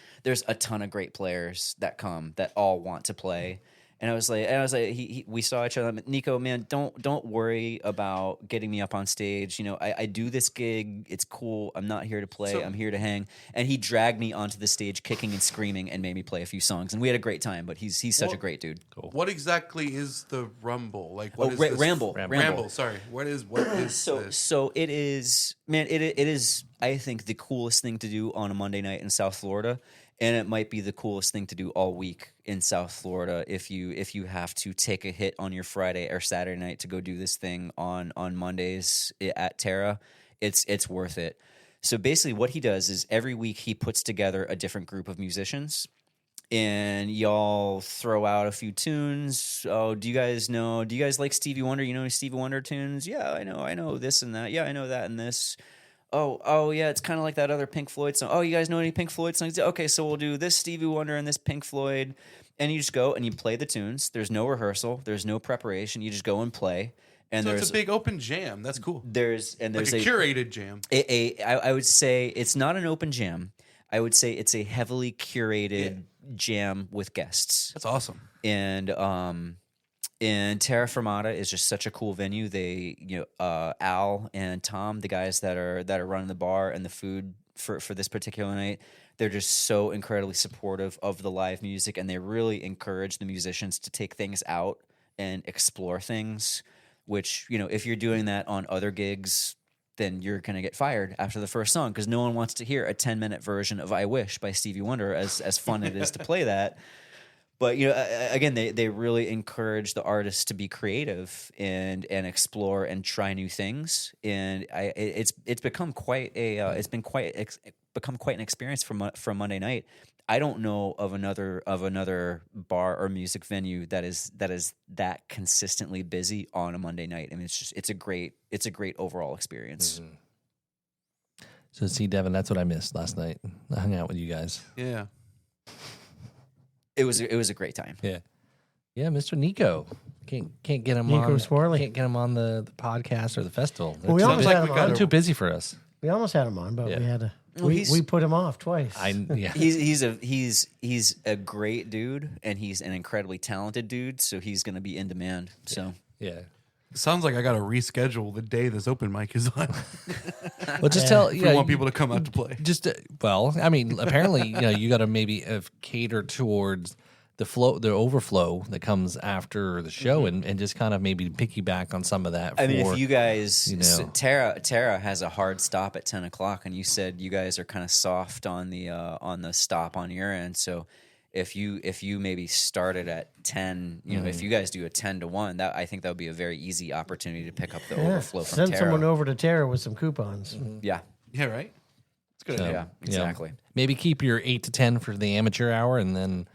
[SPEAKER 1] a ton of great players that come that all want to play. And I was like, we saw each other. Nico, man, don't worry about getting me up on stage. I do this gig. It's cool. I'm not here to play. I'm here to hang. And he dragged me onto the stage, kicking and screaming, and made me play a few songs. And we had a great time. But he's such a great dude.
[SPEAKER 2] Cool.
[SPEAKER 4] What exactly is the Rumble? Like, what is this?
[SPEAKER 1] Ramble.
[SPEAKER 4] Ramble. Sorry. What is this?
[SPEAKER 1] So it is, man. It is. I think the coolest thing to do on a Monday night in South Florida. And it might be the coolest thing to do all week in South Florida if you have to take a hit on your Friday or Saturday night to go do this thing on Mondays at Terra. It's worth it. So basically what he does is every week he puts together a different group of musicians, and y'all throw out a few tunes. Oh, do you guys like Stevie Wonder? You know Stevie Wonder tunes? Yeah, I know this and that. Yeah, I know that and this. Oh, yeah, it's kind of like that other Pink Floyd song. Oh, you guys know any Pink Floyd songs? Okay, so we'll do this Stevie Wonder and this Pink Floyd. And you just go and you play the tunes. There's no rehearsal. There's no preparation. You just go and play. And
[SPEAKER 4] So it's a big open jam. That's cool.
[SPEAKER 1] There's
[SPEAKER 4] Like a curated jam.
[SPEAKER 1] I would say it's not an open jam. I would say it's a heavily curated jam with guests.
[SPEAKER 4] That's awesome.
[SPEAKER 1] And Terra Firmata is just such a cool venue. They, Al and Tom, the guys that are running the bar and the food for this particular night, they're just so incredibly supportive of the live music, and they really encourage the musicians to take things out and explore things, which, if you're doing that on other gigs, then you're going to get fired after the first song, because no one wants to hear a 10-minute version of I Wish by Stevie Wonder, as fun it is to play that. But again, they really encourage the artists to be creative and explore and try new things, and it's become quite become quite an experience for Monday night. I don't know of another bar or music venue that is that consistently busy on a Monday night. I mean, it's a great overall experience.
[SPEAKER 2] So see, Devin, that's what I missed last night. I hung out with you guys.
[SPEAKER 4] Yeah.
[SPEAKER 1] It was a great time.
[SPEAKER 2] Yeah, Mr. Nico. Can't get him
[SPEAKER 3] Nico
[SPEAKER 2] on.
[SPEAKER 3] Swarley.
[SPEAKER 2] Can't get him on the podcast or the festival.
[SPEAKER 3] Well, we
[SPEAKER 2] They're
[SPEAKER 3] almost
[SPEAKER 2] too-
[SPEAKER 3] had him
[SPEAKER 2] they're
[SPEAKER 3] on.
[SPEAKER 2] too busy for us.
[SPEAKER 3] We almost had him on, but
[SPEAKER 2] Yeah.
[SPEAKER 3] we had to.
[SPEAKER 1] Well,
[SPEAKER 3] We put him off twice.
[SPEAKER 1] He's a great dude, and he's an incredibly talented dude. So he's going to be in demand. So
[SPEAKER 2] Yeah.
[SPEAKER 4] Sounds like I got to reschedule the day this open mic is on.
[SPEAKER 2] Well, just tell.
[SPEAKER 4] If
[SPEAKER 2] Yeah,
[SPEAKER 4] we want people to come out to play.
[SPEAKER 2] Just well, I mean, apparently, you got to maybe cater towards the overflow that comes after the show, and just kind of maybe piggyback on some of that.
[SPEAKER 1] I mean, if you guys,
[SPEAKER 2] know.
[SPEAKER 1] Tara has a hard stop at 10 o'clock, and you said you guys are kind of soft on the stop on your end. So if you maybe started at 10, if you guys do a 10 to 1, that I think that would be a very easy opportunity to pick up the overflow from
[SPEAKER 3] Send
[SPEAKER 1] Tara.
[SPEAKER 3] someone over to Tara with some coupons.
[SPEAKER 1] Yeah,
[SPEAKER 4] Yeah, right? It's good.
[SPEAKER 2] So,
[SPEAKER 1] yeah, exactly.
[SPEAKER 2] maybe keep your 8 to 10 for the amateur hour, and then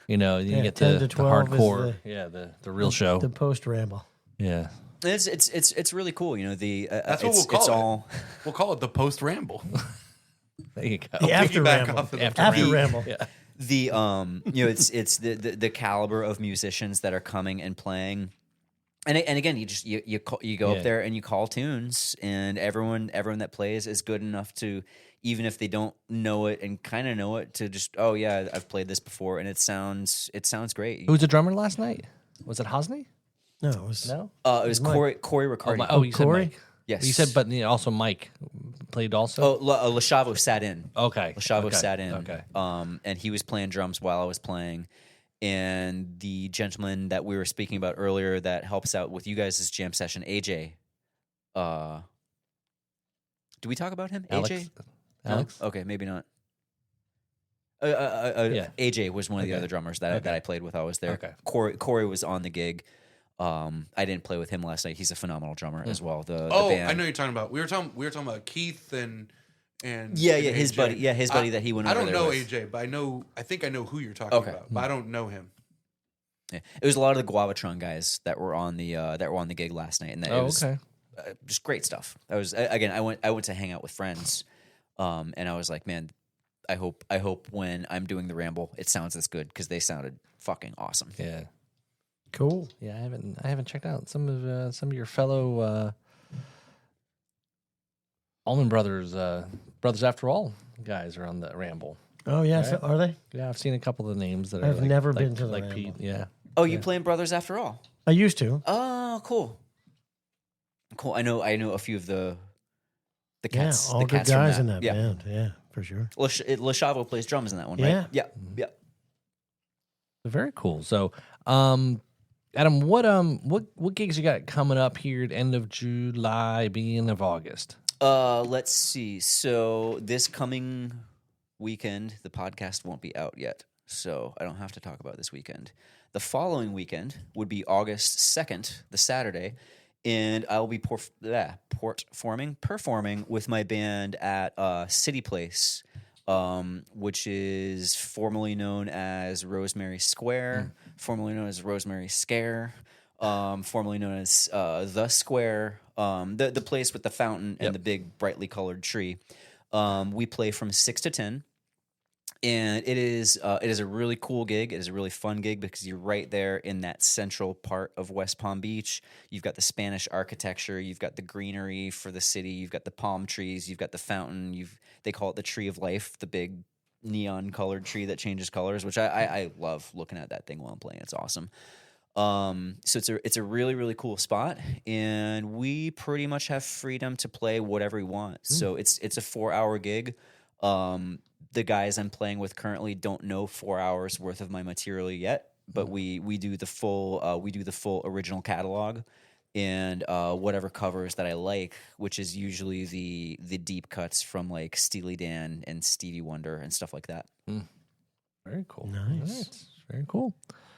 [SPEAKER 2] you get
[SPEAKER 3] 10
[SPEAKER 2] the
[SPEAKER 3] to 12 is
[SPEAKER 2] hardcore, the real show.
[SPEAKER 3] The post ramble.
[SPEAKER 2] Yeah.
[SPEAKER 1] It's really cool.
[SPEAKER 4] That's what we'll call it. We'll call it the post ramble.
[SPEAKER 2] There you go.
[SPEAKER 3] The after
[SPEAKER 4] Piggyback
[SPEAKER 3] ramble.
[SPEAKER 4] off of the
[SPEAKER 3] After ramble.
[SPEAKER 2] Yeah.
[SPEAKER 1] It's the caliber of musicians that are coming and playing. And again, you go up there and you call tunes, and everyone that plays is good enough to, even if they don't know it and kind of know it, to just, oh yeah, I've played this before, and it sounds great.
[SPEAKER 2] Who was the drummer last night? Was it Hosni?
[SPEAKER 3] No, it was
[SPEAKER 2] No.
[SPEAKER 1] It was
[SPEAKER 3] Mike.
[SPEAKER 1] Corey Riccardi.
[SPEAKER 2] You said
[SPEAKER 3] Corey?
[SPEAKER 2] Mike.
[SPEAKER 1] Yes.
[SPEAKER 2] You said, but also Mike played also.
[SPEAKER 1] Oh, Lashavo sat in.
[SPEAKER 2] Okay.
[SPEAKER 1] Lashavo
[SPEAKER 2] Okay.
[SPEAKER 1] sat in.
[SPEAKER 2] Okay.
[SPEAKER 1] And he was playing drums while I was playing. And the gentleman that we were speaking about earlier that helps out with you guys' jam session, AJ. Do we talk about him?
[SPEAKER 2] Alex.
[SPEAKER 1] AJ?
[SPEAKER 2] Alex.
[SPEAKER 1] No? Okay, maybe not.
[SPEAKER 2] Yeah.
[SPEAKER 1] AJ was one of the
[SPEAKER 2] Okay.
[SPEAKER 1] other drummers that I played with while I was there.
[SPEAKER 2] Okay.
[SPEAKER 1] Corey was on the gig. I didn't play with him last night. He's a phenomenal drummer as well. The
[SPEAKER 4] Oh,
[SPEAKER 1] band.
[SPEAKER 4] I know you're talking about. We were talking about Keith and
[SPEAKER 1] Yeah, his
[SPEAKER 4] AJ.
[SPEAKER 1] buddy. Yeah, his buddy that he went
[SPEAKER 4] I
[SPEAKER 1] over
[SPEAKER 4] don't
[SPEAKER 1] there
[SPEAKER 4] know
[SPEAKER 1] with.
[SPEAKER 4] AJ, but I think I know who you're talking
[SPEAKER 1] Okay.
[SPEAKER 4] about, but I don't know him.
[SPEAKER 1] Yeah. It was a lot of the Guavatron guys that were on the gig last night, and it was
[SPEAKER 2] okay.
[SPEAKER 1] just great stuff. I was again. I went to hang out with friends, and I was like, man, I hope when I'm doing the ramble, it sounds this good, because they sounded fucking awesome.
[SPEAKER 2] Yeah.
[SPEAKER 3] cool.
[SPEAKER 2] Yeah, I haven't checked out some of your fellow Allman Brothers Brothers After All guys are on the ramble.
[SPEAKER 3] Oh, yeah.
[SPEAKER 2] Right.
[SPEAKER 3] So are they?
[SPEAKER 2] Yeah, I've seen a couple of the names that
[SPEAKER 3] I've
[SPEAKER 2] are
[SPEAKER 3] never been to the
[SPEAKER 2] like
[SPEAKER 3] ramble.
[SPEAKER 2] Pete. Yeah.
[SPEAKER 1] Oh, you playing Brothers After All?
[SPEAKER 3] I used to.
[SPEAKER 1] Oh, cool. Cool. I know a few of the cats.
[SPEAKER 3] Yeah, all
[SPEAKER 1] the
[SPEAKER 3] good
[SPEAKER 1] cats from
[SPEAKER 3] guys in that
[SPEAKER 1] yeah.
[SPEAKER 3] band. Yeah, for sure.
[SPEAKER 1] Lashavo plays drums in that one,
[SPEAKER 3] Yeah.
[SPEAKER 1] right? Yeah. Yeah.
[SPEAKER 2] Very cool. So, Adam, what gigs you got coming up here at end of July, beginning of August?
[SPEAKER 1] Let's see. So this coming weekend, the podcast won't be out yet, so I don't have to talk about this weekend. The following weekend would be August 2nd, the Saturday, and I'll be performing with my band at City Place, which is formerly known as Rosemary Square, formerly known as Rosemary Scare, formerly known as The Square, the place with the fountain and the big brightly colored tree. We play from 6 to 10. And it is a really cool gig. It is a really fun gig because you're right there in that central part of West Palm Beach. You've got the Spanish architecture. You've got the greenery for the city. You've got the palm trees. You've got the fountain. They call it the Tree of Life, the big neon colored tree that changes colors, which I love looking at that thing while I'm playing. It's awesome. So it's a really, really cool spot, and we pretty much have freedom to play whatever we want. So it's a 4-hour gig. The guys I'm playing with currently don't know 4 hours worth of my material yet, but we do the full original catalog and whatever covers that I like, which is usually the deep cuts from like Steely Dan and Stevie Wonder and stuff like that.
[SPEAKER 2] Very cool.
[SPEAKER 3] Nice.
[SPEAKER 2] All right. Very cool.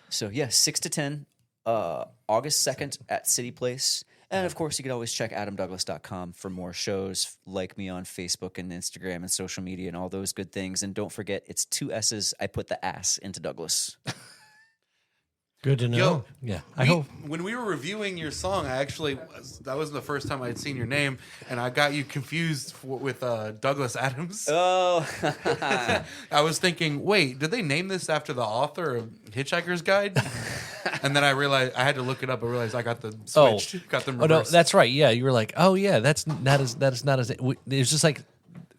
[SPEAKER 1] So yeah, 6 to 10 August 2nd at City Place. And of course, you can always check adamdouglas.com for more shows. Like me on Facebook and Instagram and social media and all those good things. And don't forget, it's 2 S's. I put the ass into Douglas.
[SPEAKER 3] Good to know.
[SPEAKER 4] Yo,
[SPEAKER 2] Yeah. I hope.
[SPEAKER 4] when we were reviewing your song, that was the first time I'd seen your name, and I got you confused with Douglas Adams.
[SPEAKER 1] Oh,
[SPEAKER 4] I was thinking, wait, did they name this after the author of Hitchhiker's Guide? And then I realized I had to look it up. I realized I got them switched, got them
[SPEAKER 2] Oh no,
[SPEAKER 4] reversed.
[SPEAKER 2] that's right. Yeah, you were like, oh yeah, that is not as. It was just like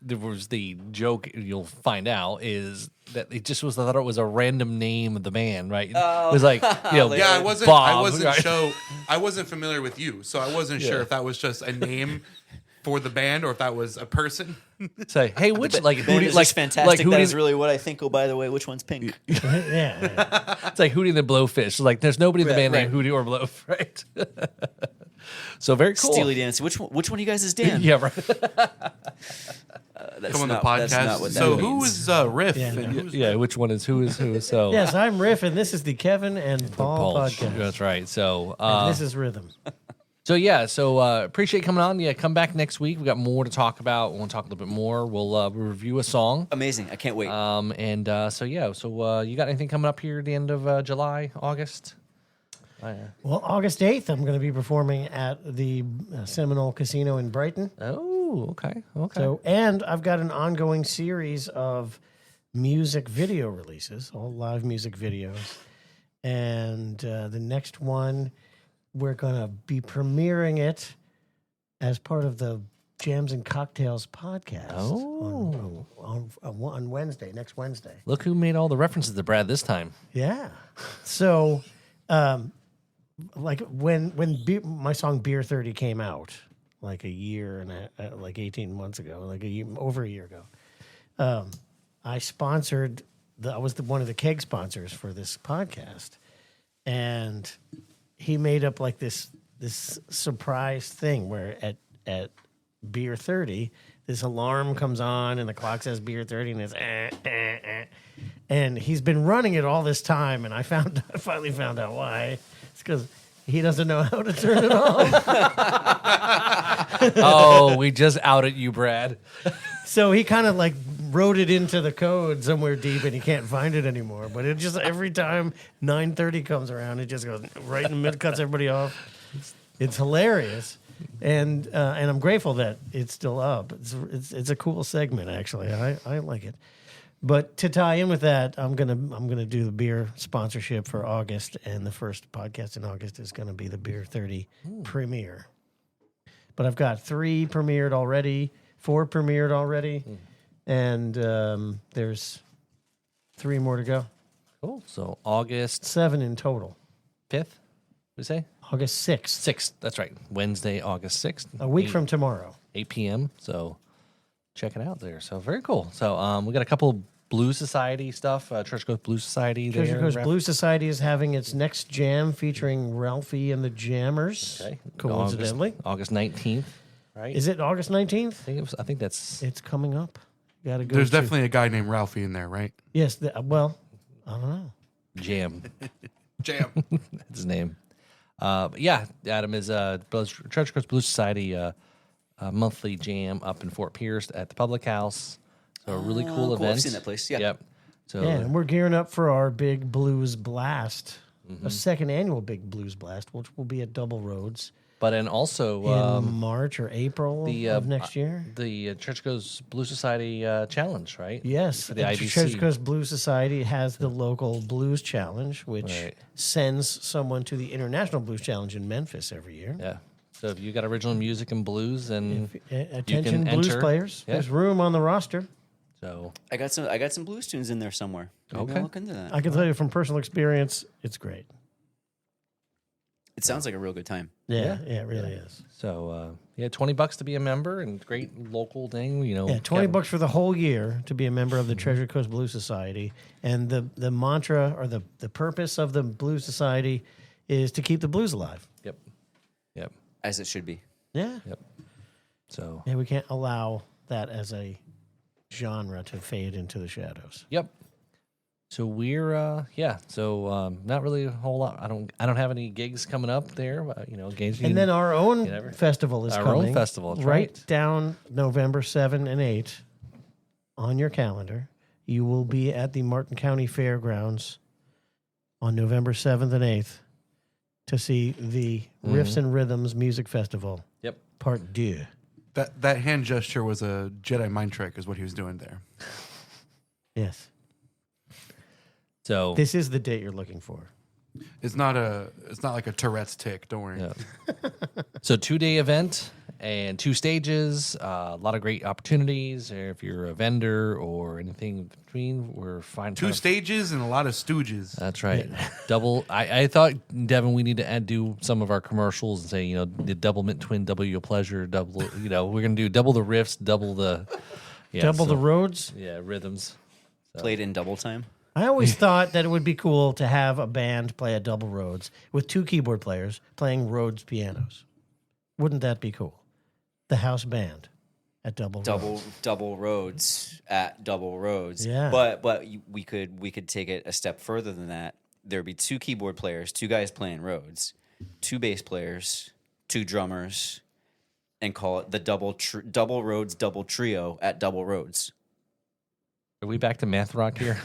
[SPEAKER 2] there was the joke. You'll find out is that it just was. I thought it was a random name of the band, right? It was like
[SPEAKER 4] Yeah, I wasn't.
[SPEAKER 2] Bob,
[SPEAKER 4] I wasn't
[SPEAKER 2] right?
[SPEAKER 4] I wasn't familiar with you, so I wasn't sure if that was just a name for the band or if that was a person.
[SPEAKER 2] Say, hey, which like
[SPEAKER 1] band
[SPEAKER 2] Hootie,
[SPEAKER 1] is
[SPEAKER 2] like
[SPEAKER 1] just fantastic.
[SPEAKER 2] Like
[SPEAKER 1] That
[SPEAKER 2] Hootie,
[SPEAKER 1] is really what I think. Oh, by the way, which one's pink?
[SPEAKER 3] Yeah.
[SPEAKER 2] it's like Hootie and the Blowfish. Like there's nobody in the
[SPEAKER 1] Right,
[SPEAKER 2] band named Hootie or Blow, right? So very cool.
[SPEAKER 1] Steely Dan. Which one of you guys is Dan?
[SPEAKER 2] Yeah, right.
[SPEAKER 1] That's
[SPEAKER 4] Come on the
[SPEAKER 1] not- that's not
[SPEAKER 4] podcast.
[SPEAKER 1] what that
[SPEAKER 4] So
[SPEAKER 1] means.
[SPEAKER 4] who is Riff?
[SPEAKER 3] Yeah,
[SPEAKER 4] and
[SPEAKER 3] no.
[SPEAKER 4] who's
[SPEAKER 2] Yeah, which one is who? So
[SPEAKER 3] Yes, I'm Riff, and this is the Kevin and Paul podcast.
[SPEAKER 2] That's right. So
[SPEAKER 3] And this is Rhythm.
[SPEAKER 2] So appreciate coming on. Yeah, come back next week. We got more to talk about. We want to talk a little bit more. We'll review a song.
[SPEAKER 1] Amazing. I can't wait.
[SPEAKER 2] So you got anything coming up here at the end of July, August?
[SPEAKER 3] Well, August 8th, I'm going to be performing at the Seminole Casino in Brighton.
[SPEAKER 2] Oh, okay.
[SPEAKER 3] So, and I've got an ongoing series of music video releases, all live music videos. And the next one, we're going to be premiering it as part of the Jams and Cocktails podcast on Wednesday, next Wednesday.
[SPEAKER 2] Look who made all the references to Brad this time.
[SPEAKER 3] Yeah. So, like when my song Beer 30 came out, like a year and like 18 months ago, like over a year ago, I sponsored I was one of the keg sponsors for this podcast, and he made up like this surprise thing where at Beer 30, this alarm comes on and the clock says Beer 30 and it's and he's been running it all this time, and I finally found out why. It's because he doesn't know how to turn it off.
[SPEAKER 2] Oh, we just outed you, Brad.
[SPEAKER 3] So he kind of like wrote it into the code somewhere deep, and he can't find it anymore. But it just every time 9:30 comes around, it just goes right in the middle, cuts everybody off. It's hilarious, and I'm grateful that it's still up. It's a cool segment, actually. I like it. But to tie in with that, I'm gonna do the beer sponsorship for August, and the first podcast in August is gonna be the Beer 30 premiere. But I've got 3 premiered already, 4 premiered already, and there's 3 more to go.
[SPEAKER 2] Cool. So August
[SPEAKER 3] 7 in total.
[SPEAKER 2] 5th, we say?
[SPEAKER 3] August 6th,
[SPEAKER 2] 6th. That's right. Wednesday, August 6th.
[SPEAKER 3] a week from tomorrow.
[SPEAKER 2] 8 p.m. So check it out there. So very cool. So we got a couple Blues Society stuff. Church Coast Blues Society.
[SPEAKER 3] Treasure
[SPEAKER 2] there.
[SPEAKER 3] Coast Blues Society is having its next jam featuring Ralphie and the Jammers.
[SPEAKER 2] Okay.
[SPEAKER 3] Coincidentally.
[SPEAKER 2] August 19th. Right.
[SPEAKER 3] Is it August 19th?
[SPEAKER 2] I think that's
[SPEAKER 3] It's coming up. Got to go.
[SPEAKER 4] There's definitely a guy named Ralphie in there, right?
[SPEAKER 3] Yes. Well, I don't know.
[SPEAKER 2] Jam.
[SPEAKER 4] Jam.
[SPEAKER 2] That's his name. But yeah, Adam is Treasure Coast Blues Society monthly jam up in Fort Pierce at the Public House. So a really cool
[SPEAKER 1] cool.
[SPEAKER 2] event.
[SPEAKER 1] I've seen that place, yeah.
[SPEAKER 2] Yep. So
[SPEAKER 3] Yeah, and we're gearing up for our big blues blast, a second annual big blues blast, which will be at Double Roads
[SPEAKER 2] but and also
[SPEAKER 3] in March or April of next year.
[SPEAKER 2] the Church Goes Blues Society challenge, right?
[SPEAKER 3] Yes,
[SPEAKER 2] For the IBC.
[SPEAKER 3] Treasure Coast Blues Society has the local blues challenge, which
[SPEAKER 2] Right.
[SPEAKER 3] sends someone to the International Blues Challenge in Memphis every year.
[SPEAKER 2] Yeah. So if you got original music and blues, and
[SPEAKER 3] Attention, blues
[SPEAKER 2] enter.
[SPEAKER 3] players.
[SPEAKER 2] Yeah.
[SPEAKER 3] There's room on the roster.
[SPEAKER 2] so
[SPEAKER 1] I got some blues tunes in there somewhere. Maybe
[SPEAKER 2] Okay.
[SPEAKER 1] I'll look into that.
[SPEAKER 3] I can tell you from personal experience, it's great.
[SPEAKER 1] It sounds like a real good time.
[SPEAKER 3] Yeah, it really is.
[SPEAKER 2] So $20 to be a member, and great local thing. You know,
[SPEAKER 3] Yeah, $20 for the whole year to be a member of the Treasure Coast Blues Society. And the mantra or the purpose of the Blues Society is to keep the blues alive.
[SPEAKER 2] Yep.
[SPEAKER 1] As it should be.
[SPEAKER 3] Yeah.
[SPEAKER 2] Yep. So
[SPEAKER 3] And we can't allow that as a genre to fade into the shadows.
[SPEAKER 2] yep. So we're not really a whole lot. I don't have any gigs coming up there. Gigs.
[SPEAKER 3] And then our own festival is
[SPEAKER 2] Our
[SPEAKER 3] coming.
[SPEAKER 2] own festival, that's
[SPEAKER 3] right
[SPEAKER 2] right.
[SPEAKER 3] down November 7 and 8 on your calendar. You will be at the Martin County Fairgrounds on November 7th and 8th to see the Riffs and Rhythms Music Festival.
[SPEAKER 2] Yep.
[SPEAKER 3] Part 2.
[SPEAKER 4] That hand gesture was a Jedi mind trick, is what he was doing there.
[SPEAKER 3] Yes.
[SPEAKER 2] So
[SPEAKER 3] This is the date you're looking for.
[SPEAKER 4] It's not like a Tourette's tick. Don't worry.
[SPEAKER 2] yeah. So 2-day event and 2 stages. A lot of great opportunities. If you're a vendor or anything in between, we're fine.
[SPEAKER 4] 2 stages and a lot of stooges.
[SPEAKER 2] That's right. Double. I thought, Devin, we need to do some of our commercials and say, the double mint twin, double your pleasure, double. We're gonna do double the riffs, double the. Yeah,
[SPEAKER 3] Double the roads.
[SPEAKER 2] Yeah, rhythms.
[SPEAKER 1] Played in double time.
[SPEAKER 3] I always thought that it would be cool to have a band play a double Rhodes with 2 keyboard players playing Rhodes pianos. Wouldn't that be cool? The house band at double Rhodes.
[SPEAKER 1] Double roads at double roads.
[SPEAKER 3] Yeah.
[SPEAKER 1] But we could take it a step further than that. There'd be 2 keyboard players, 2 guys playing Rhodes, 2 bass players, 2 drummers, and call it the double Rhodes double trio at double Rhodes.
[SPEAKER 2] Are we back to math rock here?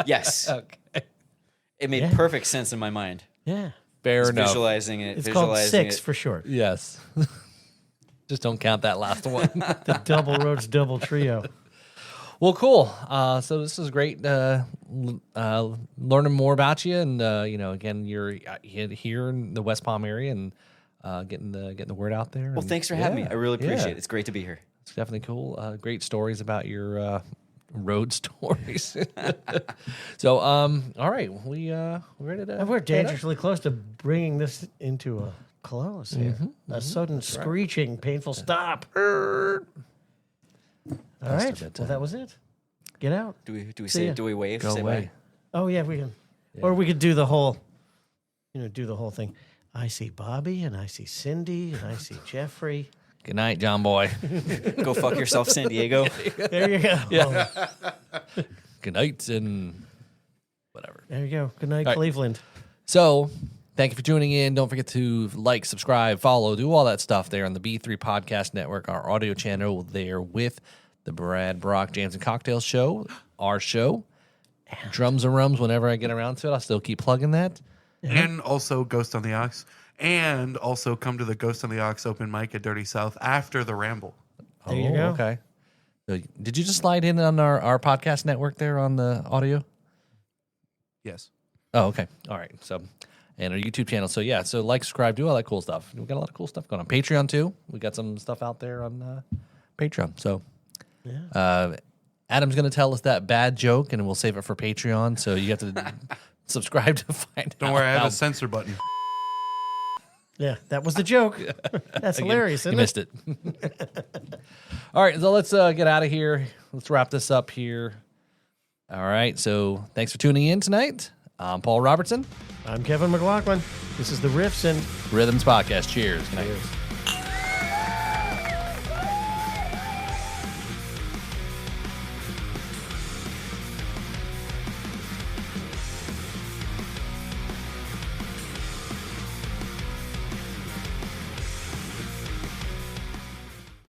[SPEAKER 1] Yes.
[SPEAKER 2] Okay.
[SPEAKER 1] It made perfect sense in my mind.
[SPEAKER 3] Yeah.
[SPEAKER 2] Fair
[SPEAKER 1] Just
[SPEAKER 2] enough.
[SPEAKER 1] visualizing it.
[SPEAKER 3] It's called 6 for short.
[SPEAKER 2] Yes. Just don't count that last one.
[SPEAKER 3] The double Rhodes double trio.
[SPEAKER 2] Well, cool. So this is great. Learning more about you, and again, you're here in the West Palm area, and getting the word out there.
[SPEAKER 1] Well, thanks for having me. I really appreciate it. It's great to be here.
[SPEAKER 2] It's definitely cool. Great stories about your road stories. So, all right, we're ready to.
[SPEAKER 3] We're dangerously close to bringing this into a close here. A sudden screeching, painful stop. All right. Well, that was it. Get out.
[SPEAKER 1] Do we
[SPEAKER 3] See
[SPEAKER 1] say?
[SPEAKER 3] ya.
[SPEAKER 1] Do we wave?
[SPEAKER 2] Go
[SPEAKER 1] say
[SPEAKER 2] away.
[SPEAKER 1] bye?
[SPEAKER 3] Oh yeah, we can. Or we could do the whole, do the whole thing. I see Bobby and I see Cindy and I see Jeffrey.
[SPEAKER 2] Good night, John Boy.
[SPEAKER 1] Go fuck yourself, San Diego.
[SPEAKER 3] There you go.
[SPEAKER 2] Yeah. Good night and whatever.
[SPEAKER 3] There you go. Good night,
[SPEAKER 2] All right.
[SPEAKER 3] Cleveland.
[SPEAKER 2] So, thank you for tuning in. Don't forget to like, subscribe, follow, do all that stuff there on the B3 Podcast Network, our audio channel there with the Brad Brock Jams and Cocktails show, our show. Drums and Rums, whenever I get around to it, I'll still keep plugging that.
[SPEAKER 4] And also Ghost on the Ox. And also come to the Ghost on the Ox open mic at Dirty South after the Ramble.
[SPEAKER 3] There you go.
[SPEAKER 2] Okay. So, did you just slide in on our podcast network there on the audio?
[SPEAKER 4] Yes.
[SPEAKER 2] Oh, okay. All right. So, and our YouTube channel. So, yeah. So, like, subscribe, do all that cool stuff. We got a lot of cool stuff going on. Patreon, too. We got some stuff out there on Patreon. So, Adam's going to tell us that bad joke, and we'll save it for Patreon. So, you have to subscribe to find out.
[SPEAKER 4] Don't worry, I have
[SPEAKER 2] how-
[SPEAKER 4] a censor button.
[SPEAKER 3] Yeah, that was the joke. That's hilarious,
[SPEAKER 2] You
[SPEAKER 3] isn't
[SPEAKER 2] missed it. All right. So, let's get out of here. Let's wrap this up here. All right. So, thanks for tuning in tonight. I'm Paul Robertson.
[SPEAKER 3] I'm Kevin McLaughlin. This is the Riffs and
[SPEAKER 2] Rhythms Podcast. Cheers. Good night.
[SPEAKER 3] Cheers.